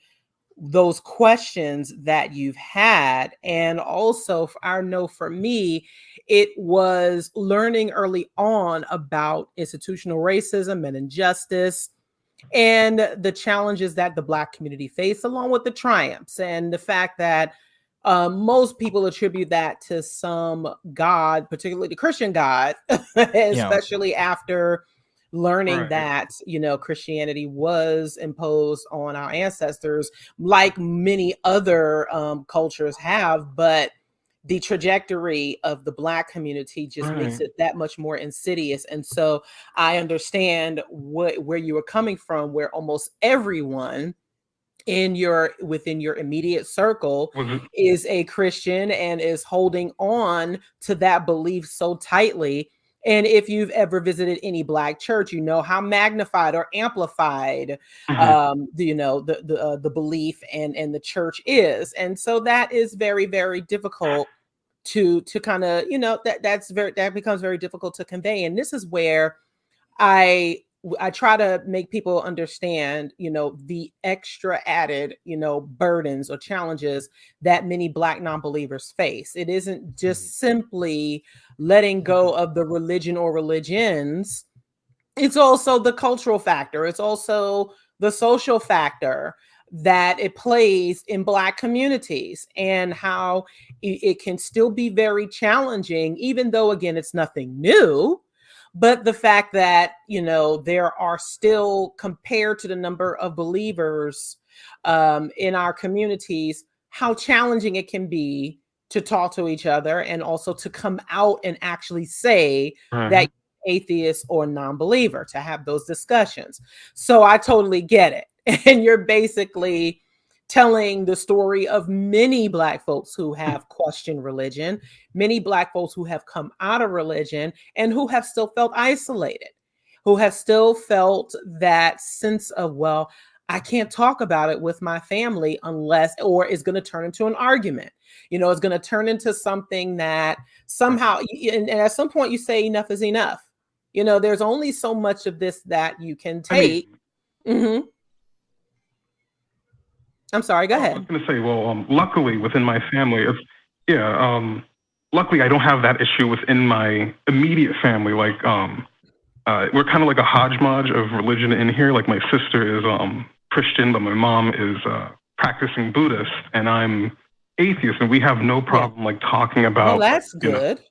those questions that you've had. And also, I know for me, it was learning early on about institutional racism and injustice and the challenges that the Black community face, along with the triumphs and the fact that most people attribute that to some God, particularly the Christian God, especially after learning that, Christianity was imposed on our ancestors, like many other cultures have, but the trajectory of the Black community just makes it that much more insidious. And so I understand where you were coming from, where almost everyone within your immediate circle is a Christian and is holding on to that belief so tightly. And if you've ever visited any Black church, you know how magnified or amplified, the belief and the church is. And so that is very, very difficult to kind of, that becomes very difficult to convey. And this is where I try to make people understand, the extra added, burdens or challenges that many Black nonbelievers face. It isn't just simply letting go of the religion or religions. It's also the cultural factor. It's also the social factor that it plays in Black communities, and how it can still be very challenging, even though, again, it's nothing new. But the fact that, there are still, compared to the number of believers in our communities, how challenging it can be to talk to each other and also to come out and actually say that you're atheist or non-believer, to have those discussions. So I totally get it. And you're basically telling the story of many Black folks who have questioned religion, many Black folks who have come out of religion and who have still felt isolated, who have still felt that sense of, well, I can't talk about it with my family unless, or it's going to turn into an argument. It's going to turn into something that somehow, and at some point you say enough is enough. There's only so much of this that you can take. I'm sorry, go ahead. I was going to say, well, luckily within my family, luckily I don't have that issue within my immediate family. Like, we're kind of like a hodgepodge of religion in here. Like, my sister is Christian, but my mom is practicing Buddhist, and I'm atheist, and we have no problem like talking about. Well, that's good.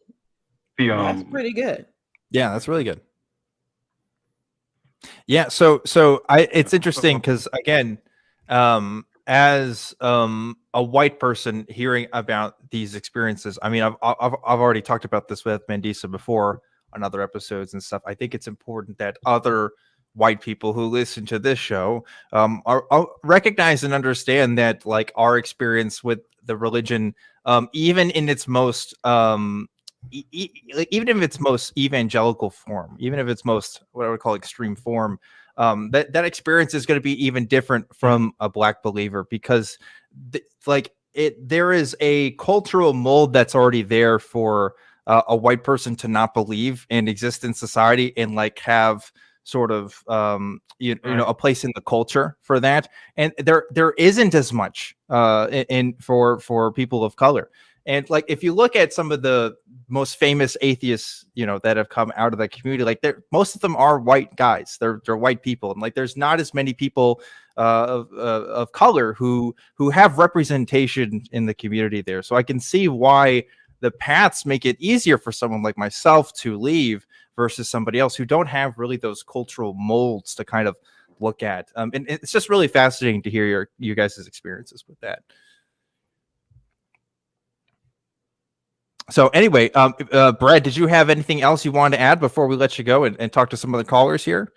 That's pretty good. Yeah, that's really good. Yeah, so it's interesting because, again, as a white person hearing about these experiences, I mean, I've already talked about this with Mandisa before on other episodes and stuff. I think it's important that other white people who listen to this show are recognize and understand that, like, our experience with the religion, even in its most even if it's most evangelical form, even if it's most what I would call extreme form, that experience is going to be even different from a Black believer, because there is a cultural mold that's already there for a white person to not believe and exist in society and like have sort of a place in the culture for that, and there isn't as much for people of color. And like, if you look at some of the most famous atheists, that have come out of the community, like most of them are white guys. They're white people, and like, there's not as many people of color who have representation in the community there. So I can see why the paths make it easier for someone like myself to leave versus somebody else who don't have really those cultural molds to kind of look at. And it's just really fascinating to hear your guys' experiences with that. So anyway, Brad, did you have anything else you wanted to add before we let you go and talk to some of the callers here?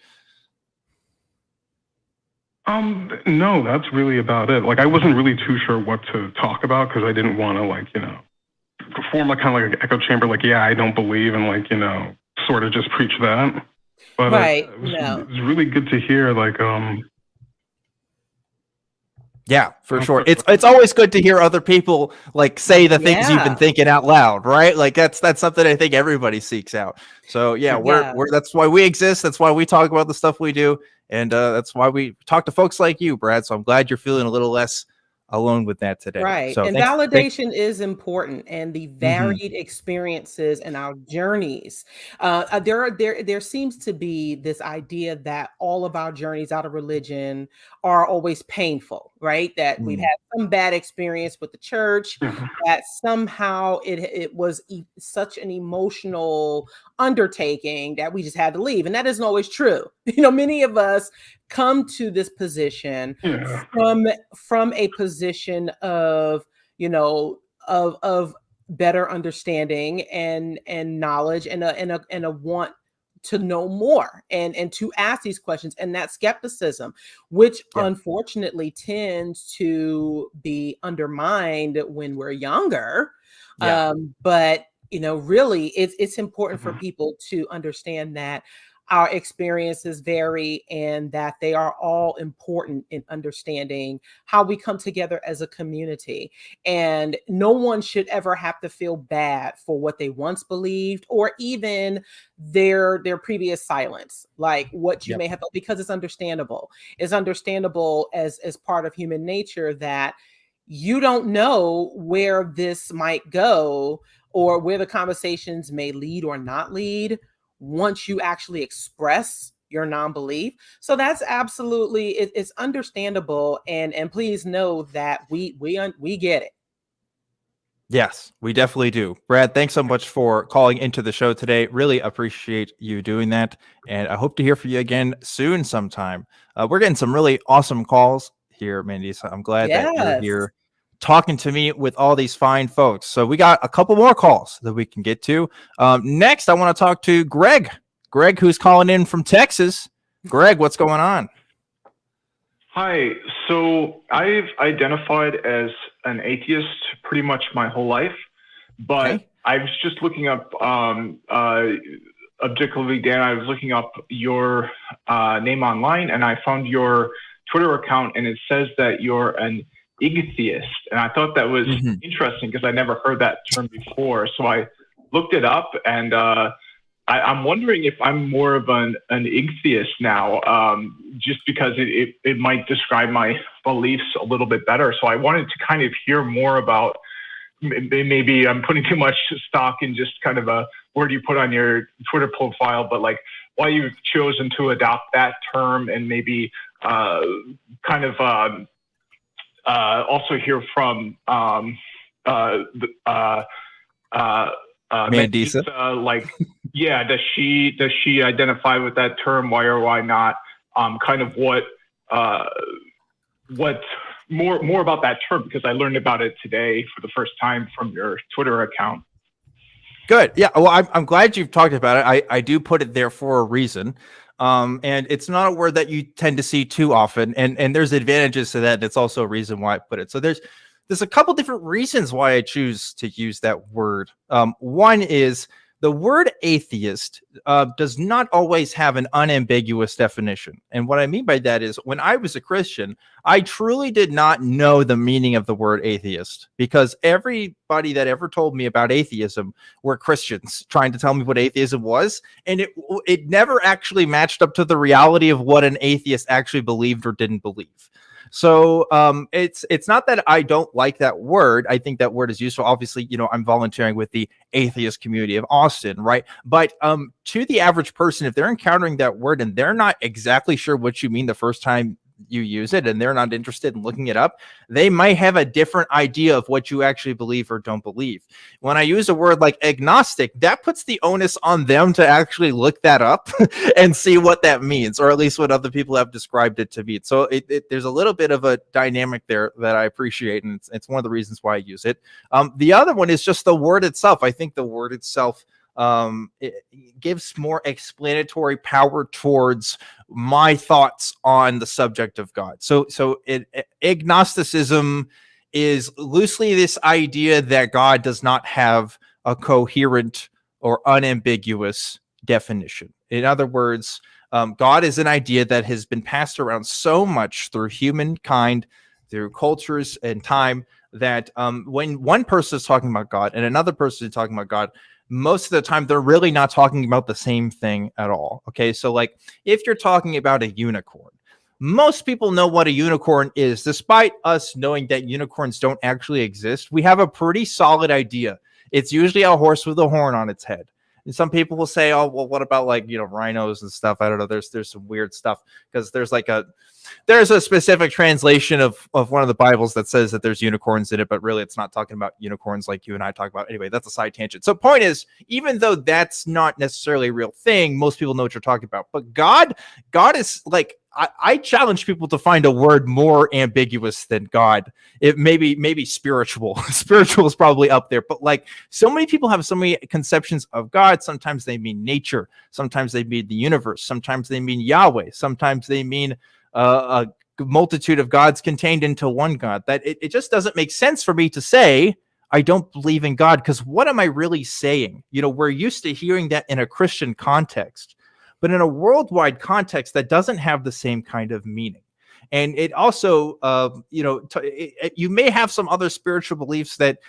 No, that's really about it. Like, I wasn't really too sure what to talk about because I didn't want to, perform like kind of like an echo chamber, like, yeah, I don't believe, and like, you know, sort of just preach that. But right. it was really good to hear, like, yeah, for sure. It's always good to hear other people like say the things you've been thinking out loud, right? Like that's something I think everybody seeks out. So yeah, we're that's why we exist. That's why we talk about the stuff we do, and that's why we talk to folks like you, Brad. So I'm glad you're feeling a little less alone with that today. Right. So And validation is important, and the varied experiences and our journeys. There seems to be this idea that all of our journeys out of religion are always painful, right? That we've had some bad experience with the church, that somehow it was such an emotional undertaking that we just had to leave. And that isn't always true. You know, many of us come to this position from a position of, you know, of better understanding and knowledge and a want to know more and to ask these questions, and that skepticism, which unfortunately tends to be undermined when we're younger. But you know, really it's important for people to understand that our experiences vary and that they are all important in understanding how we come together as a community. And no one should ever have to feel bad for what they once believed or even their previous silence, like what you may have, because it's understandable. It's understandable as part of human nature that you don't know where this might go or where the conversations may lead or not lead once you actually express your non-belief. So that's absolutely, it's understandable. And please know that we get it. Yes, we definitely do. Brad, thanks so much for calling into the show today. Really appreciate you doing that. And I hope to hear from you again soon sometime. We're getting some really awesome calls here, Mandisa. I'm glad that you're here talking to me with all these fine folks. So we got a couple more calls that we can get to. Next, I want to talk to Greg. Greg, who's calling in from Texas. Greg, what's going on? Hi. So I've identified as an atheist pretty much my whole life, but I was just looking up ObjectivelyDan. I was looking up your name online, and I found your Twitter account, and it says that you're an Igtheist, and I thought that was interesting because I never heard that term before. So I looked it up, and I'm wondering if I'm more of an Igtheist now, just because it might describe my beliefs a little bit better. So I wanted to kind of hear more about, maybe I'm putting too much stock in just kind of a word you put on your Twitter profile, but like why you've chosen to adopt that term, and maybe kind of also hear from Mandisa. Like, yeah, does she identify with that term? Why or why not? Kind of what more about that term, because I learned about it today for the first time from your Twitter account. Good. Yeah. Well, I'm glad you've talked about it. I do put it there for a reason. And it's not a word that you tend to see too often. And there's advantages to that. And it's also a reason why I put it. So there's a couple different reasons why I choose to use that word. One is the word atheist does not always have an unambiguous definition. And what I mean by that is when I was a Christian, I truly did not know the meaning of the word atheist, because everybody that ever told me about atheism were Christians trying to tell me what atheism was. And it never actually matched up to the reality of what an atheist actually believed or didn't believe. So it's not that I don't like that word. I think that word is useful. Obviously, you know, I'm volunteering with the atheist community of Austin, right? But to the average person, if they're encountering that word and they're not exactly sure what you mean the first time you use it, and they're not interested in looking it up, they might have a different idea of what you actually believe or don't believe. When I use a word like agnostic, that puts the onus on them to actually look that up and see what that means, or at least what other people have described it to be. So there's a little bit of a dynamic there that I appreciate, and it's one of the reasons why I use it. The other one is just the word itself. I think the word itself it gives more explanatory power towards my thoughts on the subject of God. So agnosticism is loosely this idea that God does not have a coherent or unambiguous definition. In other words, God is an idea that has been passed around so much through humankind, through cultures and time, that when one person is talking about God and another person is talking about God, most of the time they're really not talking about the same thing at all. Okay, so like if you're talking about a unicorn, most people know what a unicorn is. Despite us knowing that unicorns don't actually exist, we have a pretty solid idea. It's usually a horse with a horn on its head. And some people will say, oh, well, what about like, rhinos and stuff? I don't know. There's some weird stuff because there's a specific translation of one of the Bibles that says that there's unicorns in it, but really it's not talking about unicorns like you and I talk about. Anyway, that's a side tangent. So point is, even though that's not necessarily a real thing, most people know what you're talking about. But God is like, I challenge people to find a word more ambiguous than God. It maybe spiritual. Spiritual is probably up there, but like so many people have so many conceptions of God. Sometimes they mean nature. Sometimes they mean the universe. Sometimes they mean Yahweh. Sometimes they mean a multitude of gods contained into one God. That it just doesn't make sense for me to say I don't believe in God, because what am I really saying? We're used to hearing that in a Christian context. But in a worldwide context, that doesn't have the same kind of meaning. And it also, you may have some other spiritual beliefs that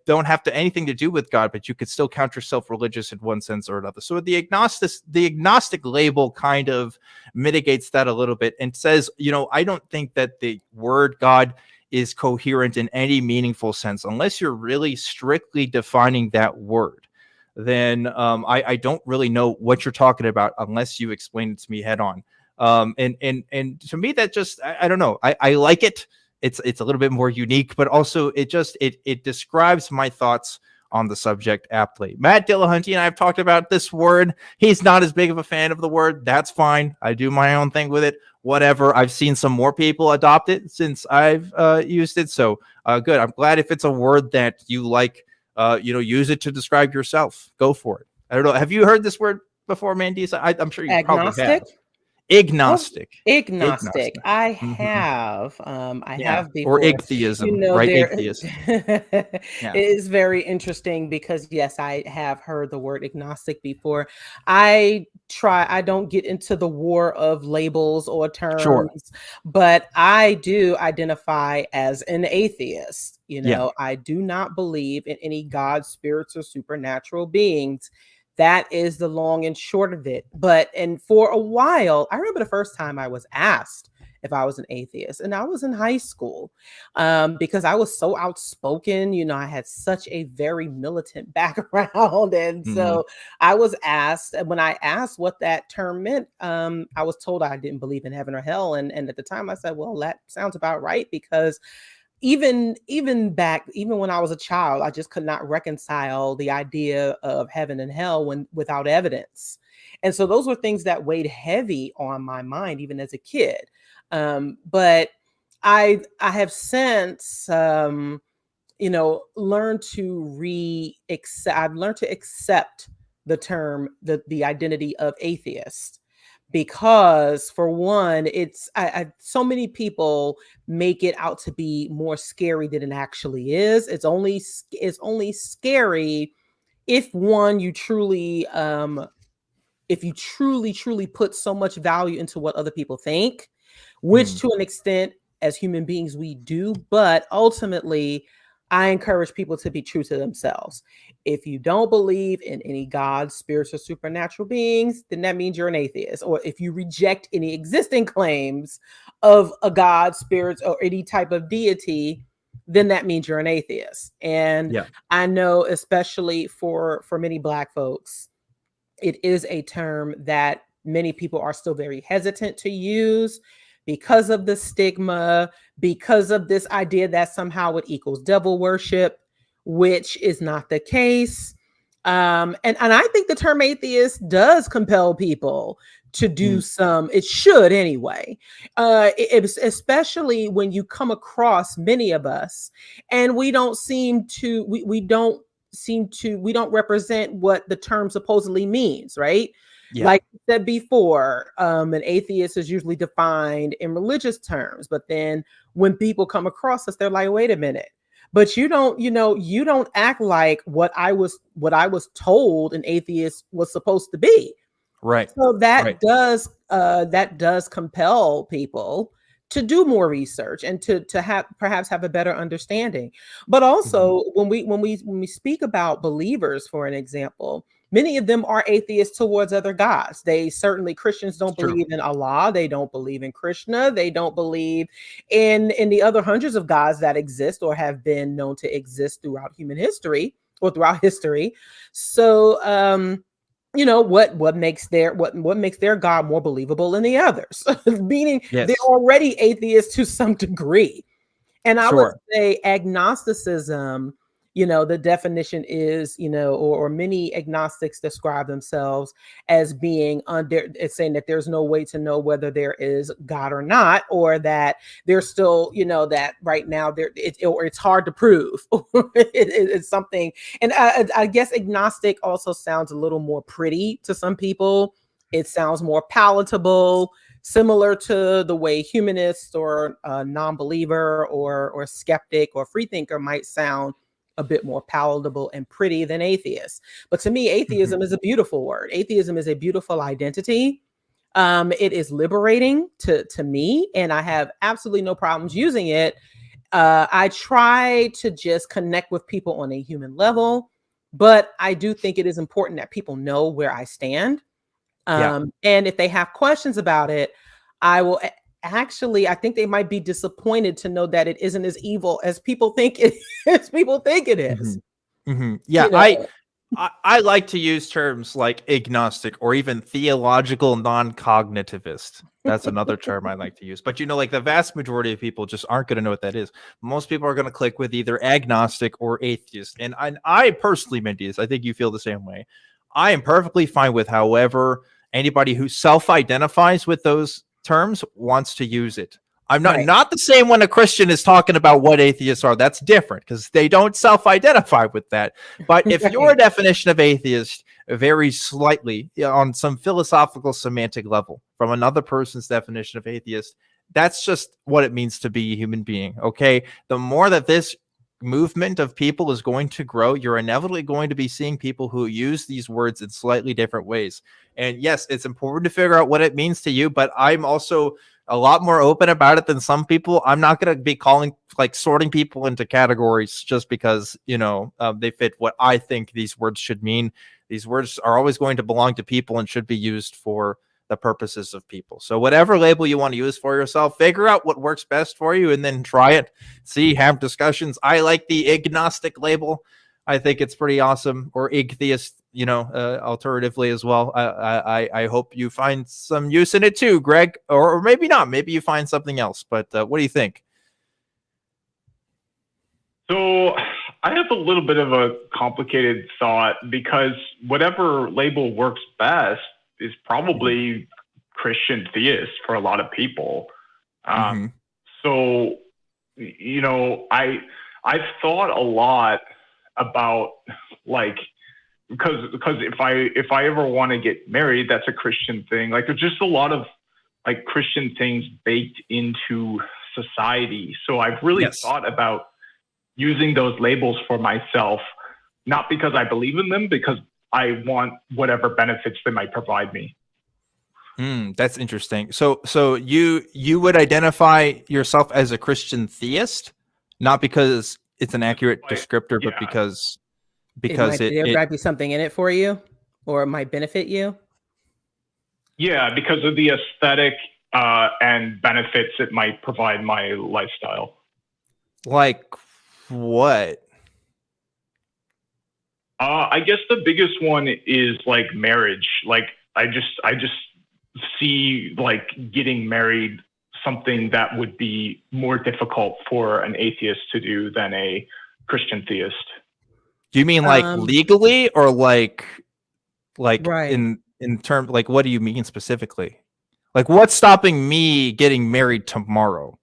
don't have anything to do with God, but you could still count yourself religious in one sense or another. So the agnostic label kind of mitigates that a little bit and says, I don't think that the word God is coherent in any meaningful sense unless you're really strictly defining that word. Then I don't really know what you're talking about unless you explain it to me head on. And to me, that just, I don't know. I like it. It's a little bit more unique, but also it describes my thoughts on the subject aptly. Matt Dillahunty and I have talked about this word. He's not as big of a fan of the word. That's fine. I do my own thing with it. Whatever. I've seen some more people adopt it since I've used it. So good. I'm glad if it's a word that you like. Use it to describe yourself. Go for it. I don't know. Have you heard this word before, Mandisa? I'm sure you probably have. Agnostic. Agnostic. I have. I have before. Or Igtheism, right? Atheist. It is very interesting because yes, I have heard the word agnostic before. I don't get into the war of labels or terms, but I do identify as an atheist. I do not believe in any God, spirits, or supernatural beings. That is the long and short of it. And for a while, I remember the first time I was asked if I was an atheist, and I was in high school because I was so outspoken. I had such a very militant background. And so I was asked, and when I asked what that term meant, I was told I didn't believe in heaven or hell. And at the time I said, well, that sounds about right, because even when I was a child, I just could not reconcile the idea of heaven and hell without evidence. And so those were things that weighed heavy on my mind, even as a kid. But I have since, learned to I've learned to accept the term, the identity of atheist. Because for one, so many people make it out to be more scary than it actually is. It's only scary if you truly put so much value into what other people think, which to an extent, as human beings, we do. But ultimately, I encourage people to be true to themselves. If you don't believe in any God, spirits, or supernatural beings, then that means you're an atheist. Or if you reject any existing claims of a God, spirits, or any type of deity, then that means you're an atheist. And I know, especially for many Black folks, it is a term that many people are still very hesitant to use because of the stigma, because of this idea that somehow it equals devil worship, which is not the case. And I think the term atheist does compel people to do it should anyway, especially when you come across many of us and we don't represent what the term supposedly means, right? Yeah. Like I said before, an atheist is usually defined in religious terms, but then when people come across us, they're like, wait a minute. But you don't act like what I was told an atheist was supposed to be. Right. So that does compel people to do more research and to perhaps have a better understanding. But also when we speak about believers, for an example, many of them are atheists towards other gods. Christians don't believe in Allah. They don't believe in Krishna. They don't believe in the other hundreds of gods that exist or have been known to exist throughout human history or throughout history. So, what makes their God more believable than the others? Meaning they're already atheists to some degree. And I would say agnosticism, the definition is, or many agnostics describe themselves as being it's saying that there's no way to know whether there is God or not, or that there's still, that right now it's hard to prove. It's something. And I guess agnostic also sounds a little more pretty to some people. It sounds more palatable, similar to the way humanist or non-believer or skeptic or freethinker might sound a bit more palatable and pretty than atheist. But to me, atheism is a beautiful word. Atheism is a beautiful identity. It is liberating to me, and I have absolutely no problems using it. I try to just connect with people on a human level, but I do think it is important that people know where I stand. And if they have questions about it, I will I think they might be disappointed to know that it isn't as evil as people think it is. Yeah, I like to use terms like agnostic or even theological non-cognitivist. That's another term I like to use. But like the vast majority of people just aren't going to know what that is. Most people are going to click with either agnostic or atheist. And I personally, Mandisa, I think you feel the same way. I am perfectly fine with however anybody who self-identifies with those terms wants to use it. I'm not the same when a Christian is talking about what atheists are. That's different because they don't self-identify with that. But if your definition of atheist varies slightly on some philosophical semantic level from another person's definition of atheist, that's just what it means to be a human being. Okay. The more that this movement of people is going to grow, you're inevitably going to be seeing people who use these words in slightly different ways. And yes, it's important to figure out what it means to you, but I'm also a lot more open about it than some people. I'm not going to be sorting people into categories just because, they fit what I think these words should mean. These words are always going to belong to people and should be used for the purposes of people. So whatever label you want to use for yourself, figure out what works best for you and then try it. See, have discussions. I like the agnostic label. I think it's pretty awesome. Or igtheist, alternatively as well. I hope you find some use in it too, Greg, or maybe not. Maybe you find something else. But what do you think? So I have a little bit of a complicated thought because whatever label works best is probably Christian theist for a lot of people. So, I've thought a lot about because if I ever want to get married, that's a Christian thing. There's just a lot of Christian things baked into society. So I've really thought about using those labels for myself, not because I believe in them, because I want whatever benefits they might provide me. That's interesting. So you would identify yourself as a Christian theist, not because it's an accurate descriptor, but because there might be something in it for you, or it might benefit you. Yeah, because of the aesthetic and benefits it might provide my lifestyle. Like what? I guess the biggest one is marriage. I just see getting married something that would be more difficult for an atheist to do than a Christian theist. Do you mean legally or right. in terms what do you mean specifically? What's stopping me getting married tomorrow?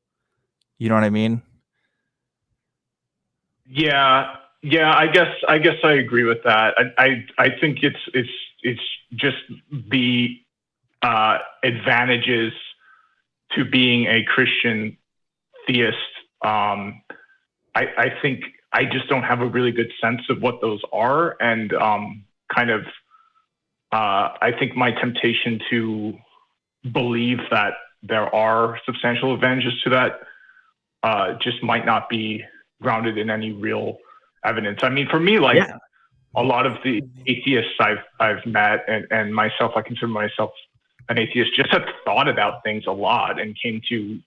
You know what I mean? Yeah. Yeah, I guess I agree with that. I think it's just the advantages to being a Christian theist. I think I just don't have a really good sense of what those are, and I think my temptation to believe that there are substantial advantages to that just might not be grounded in any real evidence. I mean, for me, a lot of the atheists I've met, and myself, I consider myself an atheist, just have thought about things a lot and came to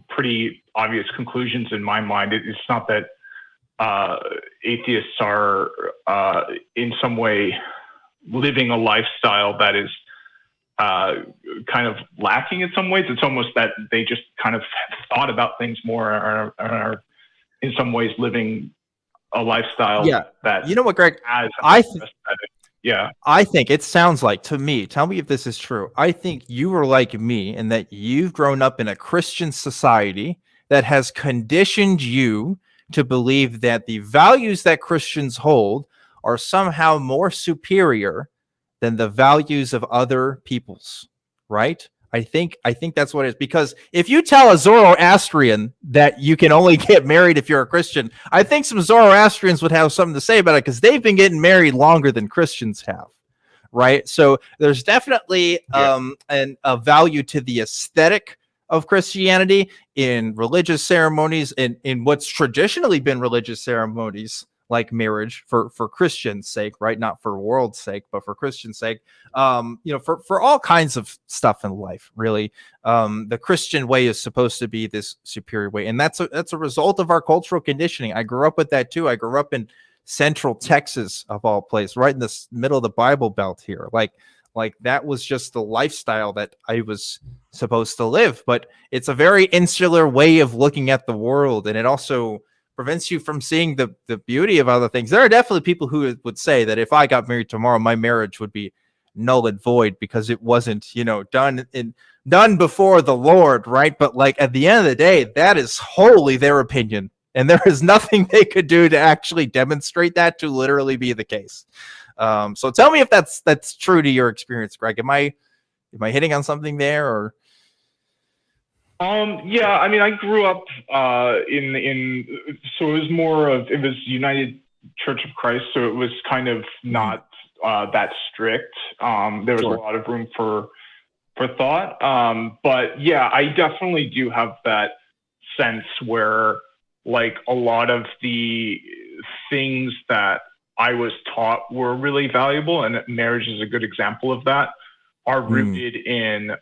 pretty obvious conclusions in my mind. It's not that atheists are in some way living a lifestyle that is kind of lacking in some ways. It's almost that they just kind of thought about things more and are in some ways living a lifestyle that, you know what, Greg, I think it sounds like, to me, tell me if this is true, I think you were like me in that you've grown up in a Christian society that has conditioned you to believe that the values that Christians hold are somehow more superior than the values of other peoples, right? I think that's what it is. Because if you tell a Zoroastrian that you can only get married if you're a Christian, I think some Zoroastrians would have something to say about it, because they've been getting married longer than Christians have, right? So there's definitely a value to the aesthetic of Christianity in religious ceremonies, in what's traditionally been religious ceremonies, like marriage for Christians' sake, right? Not for world's sake, but for Christians' sake. For all kinds of stuff in life, really. The Christian way is supposed to be this superior way. And that's a result of our cultural conditioning. I grew up with that too. I grew up in Central Texas, of all places, right in the middle of the Bible Belt here. Like that was just the lifestyle that I was supposed to live. But it's a very insular way of looking at the world. And it also prevents you from seeing the beauty of other things. There are definitely people who would say that if I got married tomorrow, my marriage would be null and void because it wasn't, done before the Lord, right? But at the end of the day, that is wholly their opinion, and there is nothing they could do to actually demonstrate that to literally be the case. So tell me if that's true to your experience, Greg. Am I hitting on something there, or? Yeah, I mean, I grew up so it was United Church of Christ, so it was kind of not that strict. There was a lot of room for thought. But yeah, I definitely do have that sense where a lot of the things that I was taught were really valuable, and marriage is a good example of that, are rooted in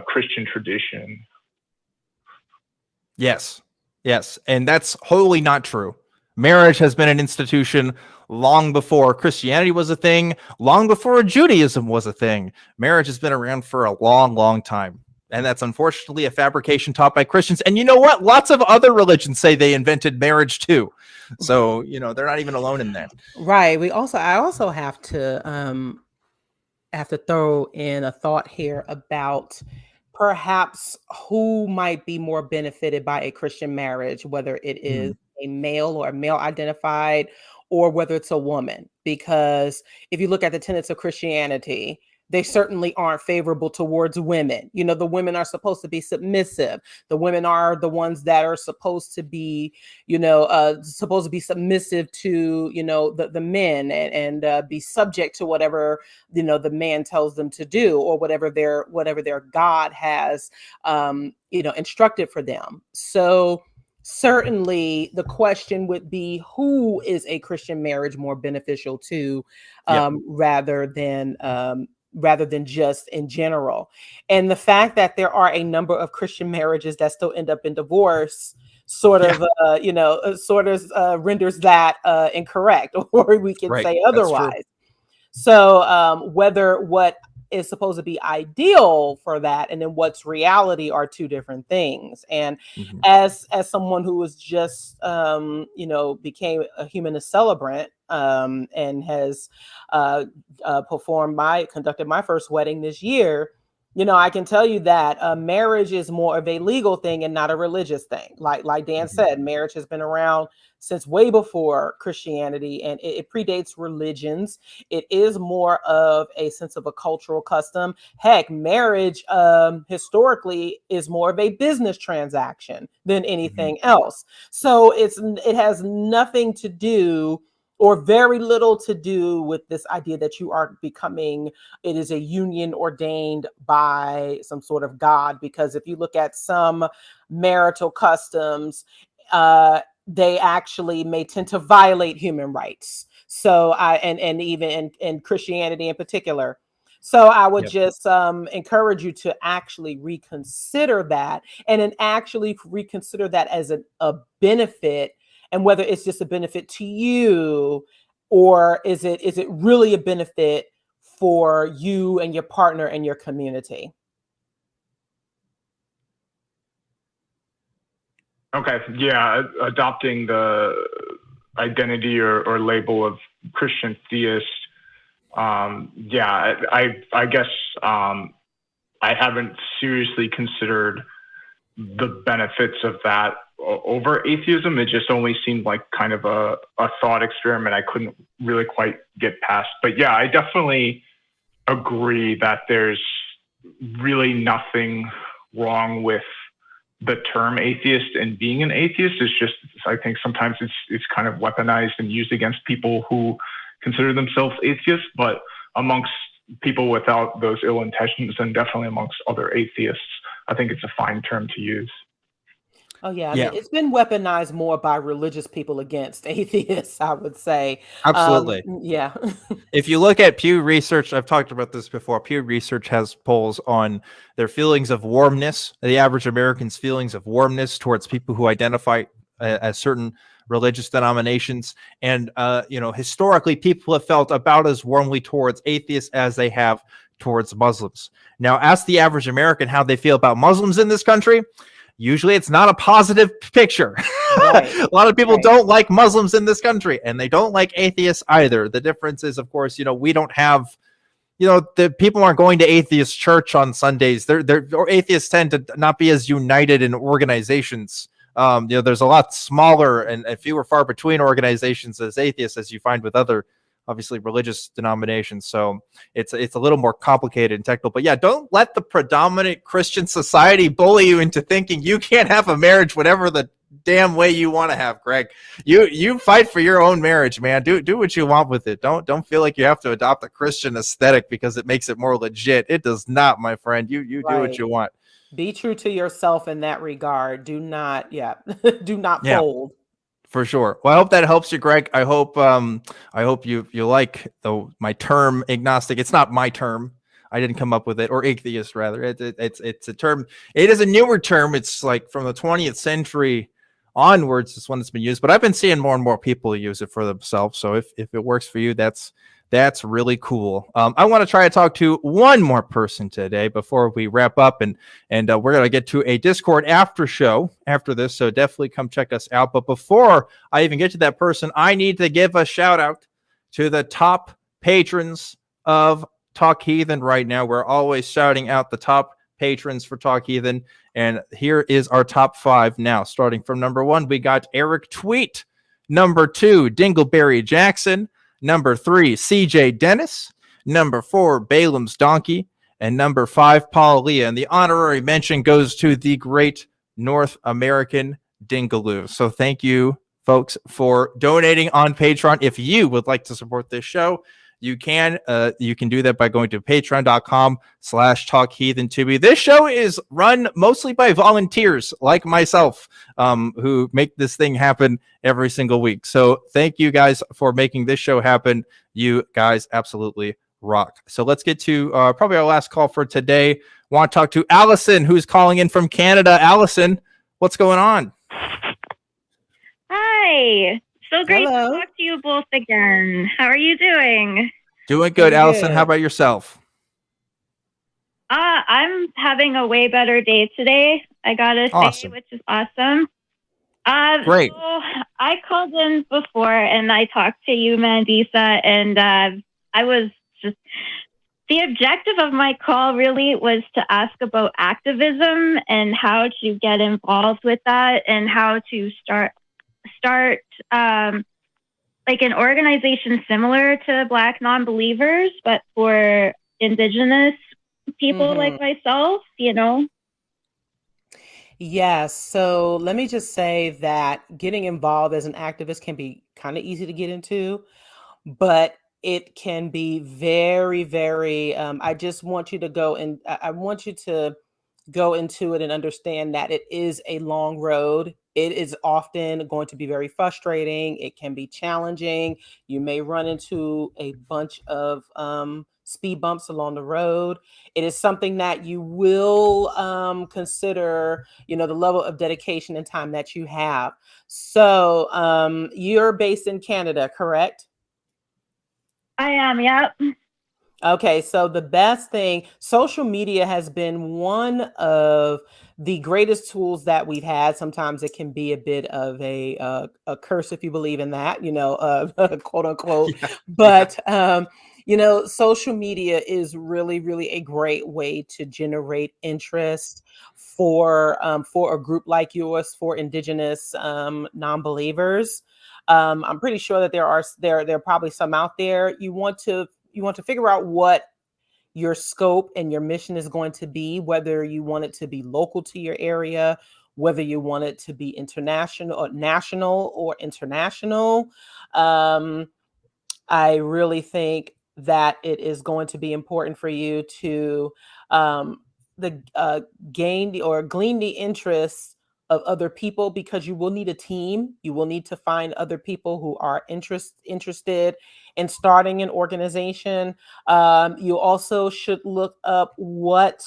Christian tradition. Yes. And that's wholly not true. Marriage has been an institution long before Christianity was a thing, long before Judaism was a thing. Marriage has been around for a long, long time. And that's unfortunately a fabrication taught by Christians. And you know what? Lots of other religions say they invented marriage too. So, they're not even alone in that. Right. I also have to throw in a thought here about perhaps who might be more benefited by a Christian marriage, whether it is a male or a male identified, or whether it's a woman. Because if you look at the tenets of Christianity, they certainly aren't favorable towards women. The women are supposed to be submissive. The women are the ones that are supposed to be, submissive to, the men and be subject to whatever, the man tells them to do, or whatever their God has, instructed for them. So certainly the question would be, who is a Christian marriage more beneficial to, rather than just in general. And the fact that there are a number of Christian marriages that still end up in divorce sort of renders that incorrect, or we can say otherwise. So whether what is supposed to be ideal for that and then what's reality are two different things. And as someone who was just became a humanist celebrant and has conducted my first wedding this year, I can tell you that marriage is more of a legal thing and not a religious thing. Like Dan said, marriage has been around since way before Christianity, and it predates religions. It is more of a sense of a cultural custom. Heck, marriage historically is more of a business transaction than anything else. So it has nothing to do, or very little to do, with this idea that you are becoming, it is a union ordained by some sort of God. Because if you look at some marital customs, they actually may tend to violate human rights. So and even in Christianity in particular. So I would just encourage you to actually reconsider that, and then actually reconsider that as a benefit, and whether it's just a benefit to you, or is it really a benefit for you and your partner and your community. Okay, yeah, adopting the identity or label of Christian theist. Yeah, I guess I haven't seriously considered the benefits of that over atheism. It just only seemed like kind of a thought experiment I couldn't really quite get past. But yeah, I definitely agree that there's really nothing wrong with the term atheist and being an atheist. It's just, I think sometimes it's kind of weaponized and used against people who consider themselves atheists, but amongst people without those ill intentions, and definitely amongst other atheists, I think it's a fine term to use. Oh yeah, I mean, it's been weaponized more by religious people against atheists, I would say. Absolutely. Yeah. If you look at Pew Research, I've talked about this before. Pew Research has polls on their feelings of warmness, the average American's feelings of warmness towards people who identify as certain religious denominations. And, historically, people have felt about as warmly towards atheists as they have towards Muslims. Now, ask the average American how they feel about Muslims in this country. Usually it's not a positive picture. Right. A lot of people don't like Muslims in this country, and they don't like atheists either. The difference is, of course, we don't have, the people aren't going to atheist church on Sundays. Or atheists tend to not be as united in organizations. There's a lot smaller and fewer far between organizations as atheists as you find with other, obviously, religious denominations. So it's a little more complicated and technical. But yeah, don't let the predominant Christian society bully you into thinking you can't have a marriage whatever the damn way you want to have, Greg. You fight for your own marriage, man. Do what you want with it. Don't feel like you have to adopt a Christian aesthetic because it makes it more legit. It does not, my friend. You do what you want. Be true to yourself in that regard. Do not fold. For sure. Well, I hope that helps you, Greg. I hope you like my term agnostic. It's not my term. I didn't come up with it, or atheist rather. It's a term. It is a newer term. It's like from the 20th century onwards. It's one that's been used, but I've been seeing more and more people use it for themselves. So if it works for you, that's really cool. I want to try to talk to one more person today before we wrap up, and we're going to get to a Discord after show after this, so definitely come check us out. But before I even get to that person, I need to give a shout out to the top patrons of Talk Heathen right now. We're always shouting out the top patrons for Talk Heathen, and here is our top 5 now. Starting from number 1, we got Eric Tweet. Number 2, Dingleberry Jackson. Number 3, CJ Dennis. Number 4, Balaam's Donkey. And number 5, Paul Leah. And the honorary mention goes to the great North American Dingaloo. So thank you, folks, for donating on Patreon. If you would like to support this show, you can do that by going to patreon.com/talkheathen. This show is run mostly by volunteers like myself, who make this thing happen every single week. So thank you guys for making this show happen. You guys absolutely rock. So let's get to probably our last call for today. Want to talk to Allison, who's calling in from Canada. Allison, what's going on? Hi. So great to talk to you both again. How are you doing? Doing good, Allison. How about yourself? I'm having a way better day today, I gotta say, which is awesome. Great. So I called in before and I talked to you, Mandisa, and I was just The objective of my call really was to ask about activism and how to get involved with that and how to start like an organization similar to Black Nonbelievers, but for Indigenous people like myself, you know? Yes. So let me just say that getting involved as an activist can be kind of easy to get into, but it can be very, very, I just want you to go and I want you to go into it and understand that it is a long road. It is often going to be very frustrating. It can be challenging. You may run into a bunch of speed bumps along the road. It is something that you will consider, you know, the level of dedication and time that you have. So you're based in Canada, correct? I am, yep. Okay, so the best thing, social media has been one of the greatest tools that we've had. Sometimes it can be a bit of a curse if you believe in that, you know, quote unquote. But you know, social media is really, really a great way to generate interest for a group like yours, for Indigenous non-believers. I'm pretty sure that there are probably some out there. You want to figure out what your scope and your mission is going to be, whether you want it to be local to your area, whether you want it to be international or national or international. I really think that it is going to be important for you to glean the interest of other people, because you will need a team. You will need to find other people who are interested in starting an organization. You also should look up what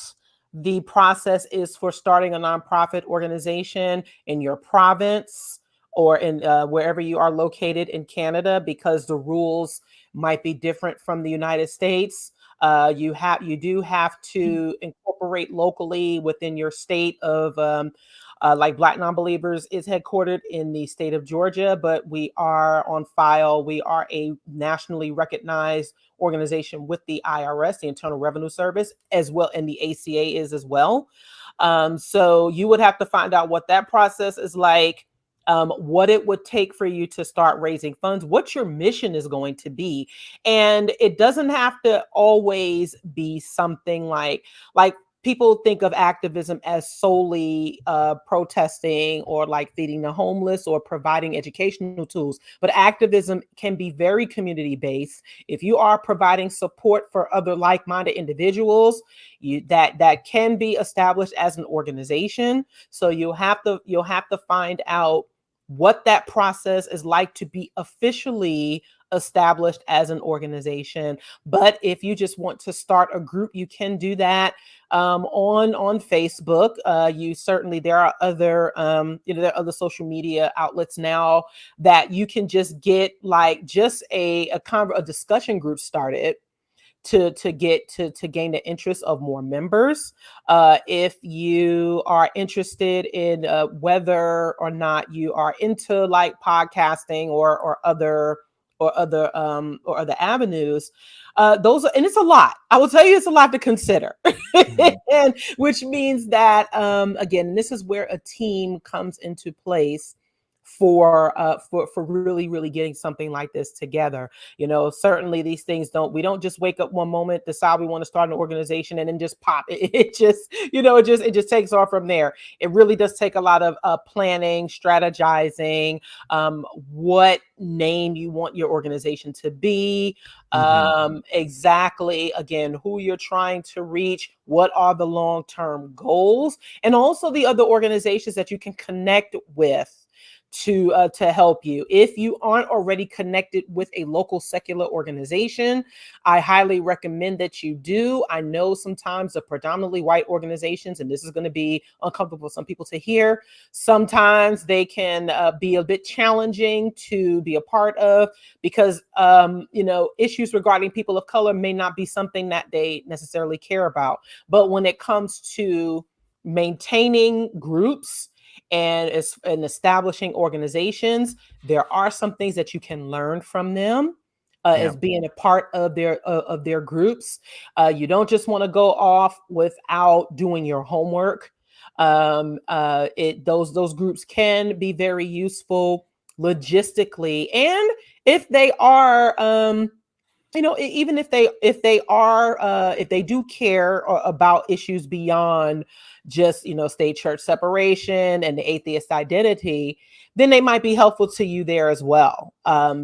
the process is for starting a nonprofit organization in your province or in wherever you are located in Canada, because the rules might be different from the United States. You do have to incorporate locally within your state of like Black Nonbelievers is headquartered in the state of Georgia, but we are on file. We are a nationally recognized organization with the IRS, the Internal Revenue Service, as well, and the ACA is as well. So you would have to find out what that process is like, what it would take for you to start raising funds, what your mission is going to be. And it doesn't have to always be something like people think of activism as solely protesting or like feeding the homeless or providing educational tools. But activism can be very community-based. If you are providing support for other like-minded individuals, that can be established as an organization. So you'll have to find out what that process is like to be officially established as an organization. But if you just want to start a group, you can do that on Facebook. There are other there are other social media outlets now that you can just get like just a discussion group started to gain the interest of more members. If you are interested in whether or not you are into like podcasting or other avenues, and it's a lot. I will tell you, it's a lot to consider. And which means that again, this is where a team comes into place for really, really getting something like this together. You know, certainly these things we don't just wake up one moment, decide we want to start an organization and then just pop it. It just takes off from there. It really does take a lot of planning, strategizing, what name you want your organization to be, exactly, again, who you're trying to reach, what are the long-term goals, and also the other organizations that you can connect with to help you. If you aren't already connected with a local secular organization, I highly recommend that you do. I know sometimes the predominantly white organizations, and this is going to be uncomfortable for some people to hear, sometimes they can be a bit challenging to be a part of, because issues regarding people of color may not be something that they necessarily care about. But when it comes to maintaining groups and establishing organizations, there are some things that you can learn from them. as being a part of their groups. You don't just want to go off without doing your homework. Those groups can be very useful logistically, and if they are, even if they do care about issues beyond just state church separation and the atheist identity, then they might be helpful to you there as well.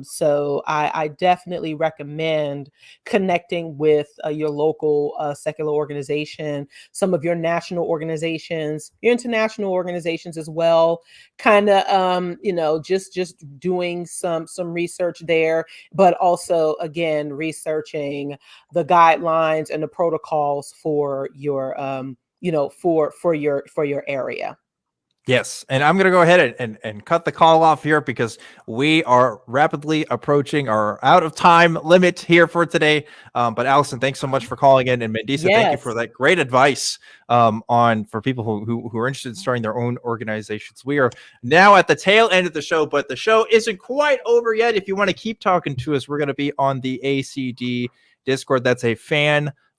So I definitely recommend connecting with your local secular organization, some of your national organizations, your international organizations as well. Kind of, just doing some research there, but also again researching the guidelines and the protocols for your, for your area. Yes, and I'm going to go ahead and cut the call off here because we are rapidly approaching our out of time limit here for today. But Allison, thanks so much for calling in, and Mandisa, thank you for that great advice for people who are interested in starting their own organizations. We are now at the tail end of the show, but the show isn't quite over yet. If you want to keep talking to us, we're going to be on the ACD Discord. That's a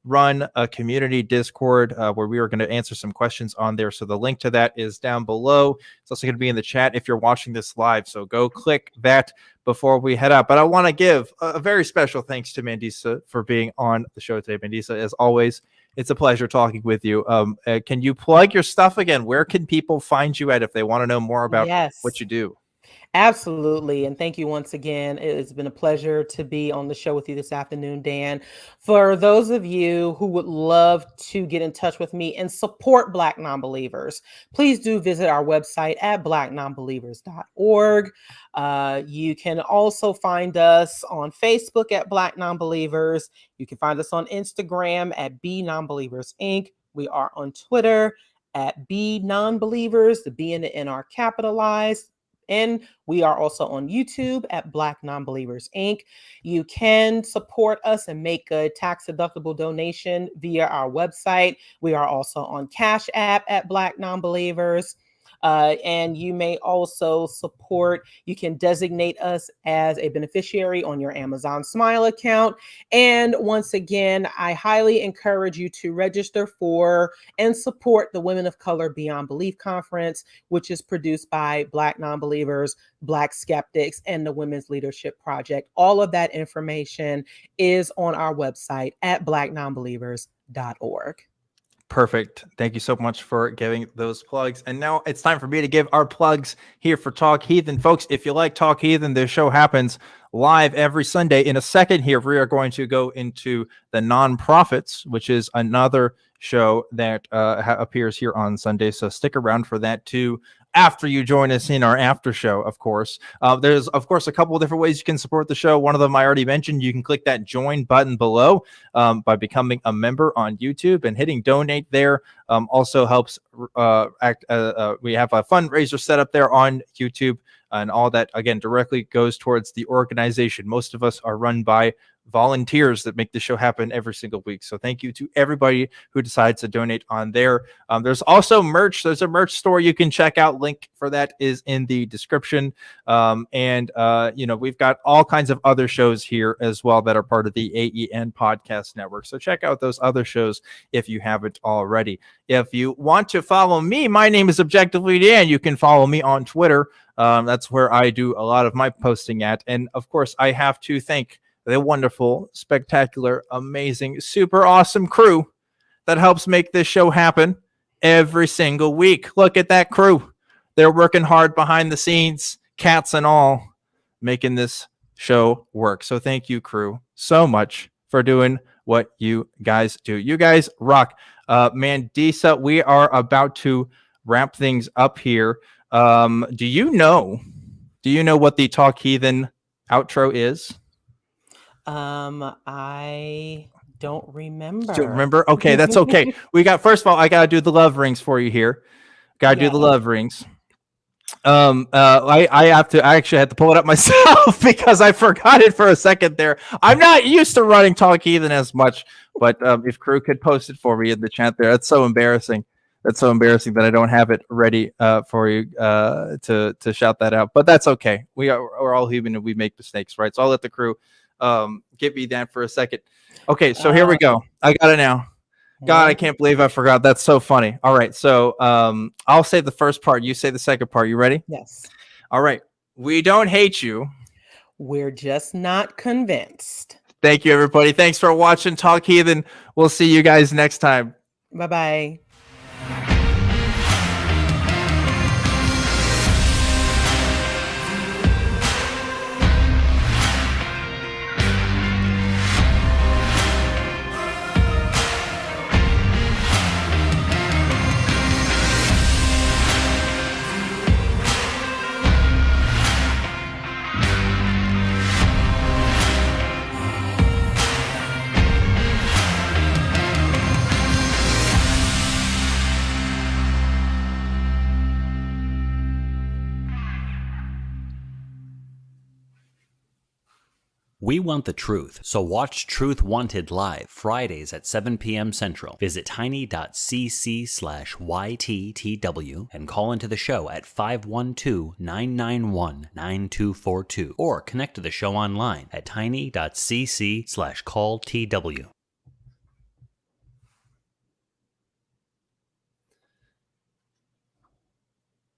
run a community Discord where we are going to answer some questions on there. So the link to that is down below. It's also going to be in the chat if you're watching this live. So go click that before we head out. But I want to give a very special thanks to Mandisa for being on the show today. Mandisa, as always, it's a pleasure talking with you. Can you plug your stuff again? Where can people find you at if they want to know more about what you do? Absolutely. And thank you once again. It's been a pleasure to be on the show with you this afternoon, Dan. For those of you who would love to get in touch with me and support Black Nonbelievers, please do visit our website at blacknonbelievers.org. You can also find us on Facebook at Black Nonbelievers. You can find us on Instagram at B Nonbelievers Inc. We are on Twitter at B Nonbelievers. The B and the N are capitalized. And we are also on YouTube at Black Nonbelievers Inc. You can support us and make a tax-deductible donation via our website. We are also on Cash App at Black Nonbelievers. And you may also support, you can designate us as a beneficiary on your Amazon Smile account. And once again, I highly encourage you to register for and support the Women of Color Beyond Belief Conference, which is produced by Black Nonbelievers, Black Skeptics, and the Women's Leadership Project. All of that information is on our website at blacknonbelievers.org. Perfect. Thank you so much for giving those plugs. And now it's time for me to give our plugs here for Talk Heathen. Folks, if you like Talk Heathen, this show happens live every Sunday. In a second here, we are going to go into the Nonprofits, which is another show that appears here on Sunday. So stick around for that too. After you join us in our after show, of course. There's, of course, a couple of different ways you can support the show. One of them I already mentioned. You can click that join button below by becoming a member on YouTube, and hitting donate there also helps we have a fundraiser set up there on YouTube, and all that, again, directly goes towards the organization. Most of us are run by volunteers that make the show happen every single week. So thank you to everybody who decides to donate on there. There's also merch. There's a merch store you can check out. Link for that is in the description. We've got all kinds of other shows here as well that are part of the AEN podcast network. So check out those other shows if you haven't already. If you want to follow me, my name is ObjectivelyDan. You can follow me on Twitter. That's where I do a lot of my posting at. And of course, I have to thank the wonderful, spectacular, amazing, super awesome crew that helps make this show happen every single week. Look at that crew. They're working hard behind the scenes, cats and all, making this show work. So thank you, crew, so much for doing what you guys do. You guys rock. Mandisa, we are about to wrap things up here. Do you know what the Talk Heathen outro is? I don't remember. Don't remember? Okay, that's okay. First of all, I gotta do the love rings for you here. Gotta do the love rings. I actually had to pull it up myself because I forgot it for a second there. I'm not used to running Talk Heathen as much, but if crew could post it for me in the chat there, that's so embarrassing. That's so embarrassing that I don't have it ready for you to shout that out. But that's okay. We're all human and we make mistakes, right? So I'll let the crew get me down for a second. Okay, so here we go. I got it now. God, I can't believe I forgot. That's so funny. All right, so I'll say the first part. You say the second part. You ready? Yes. All right. We don't hate you. We're just not convinced. Thank you, everybody. Thanks for watching Talk Heathen. We'll see you guys next time. Bye-bye. We want the truth, so watch Truth Wanted live, Fridays at 7 p.m. Central. Visit tiny.cc/YTTW and call into the show at 512-991-9242 or connect to the show online at tiny.cc/calltw.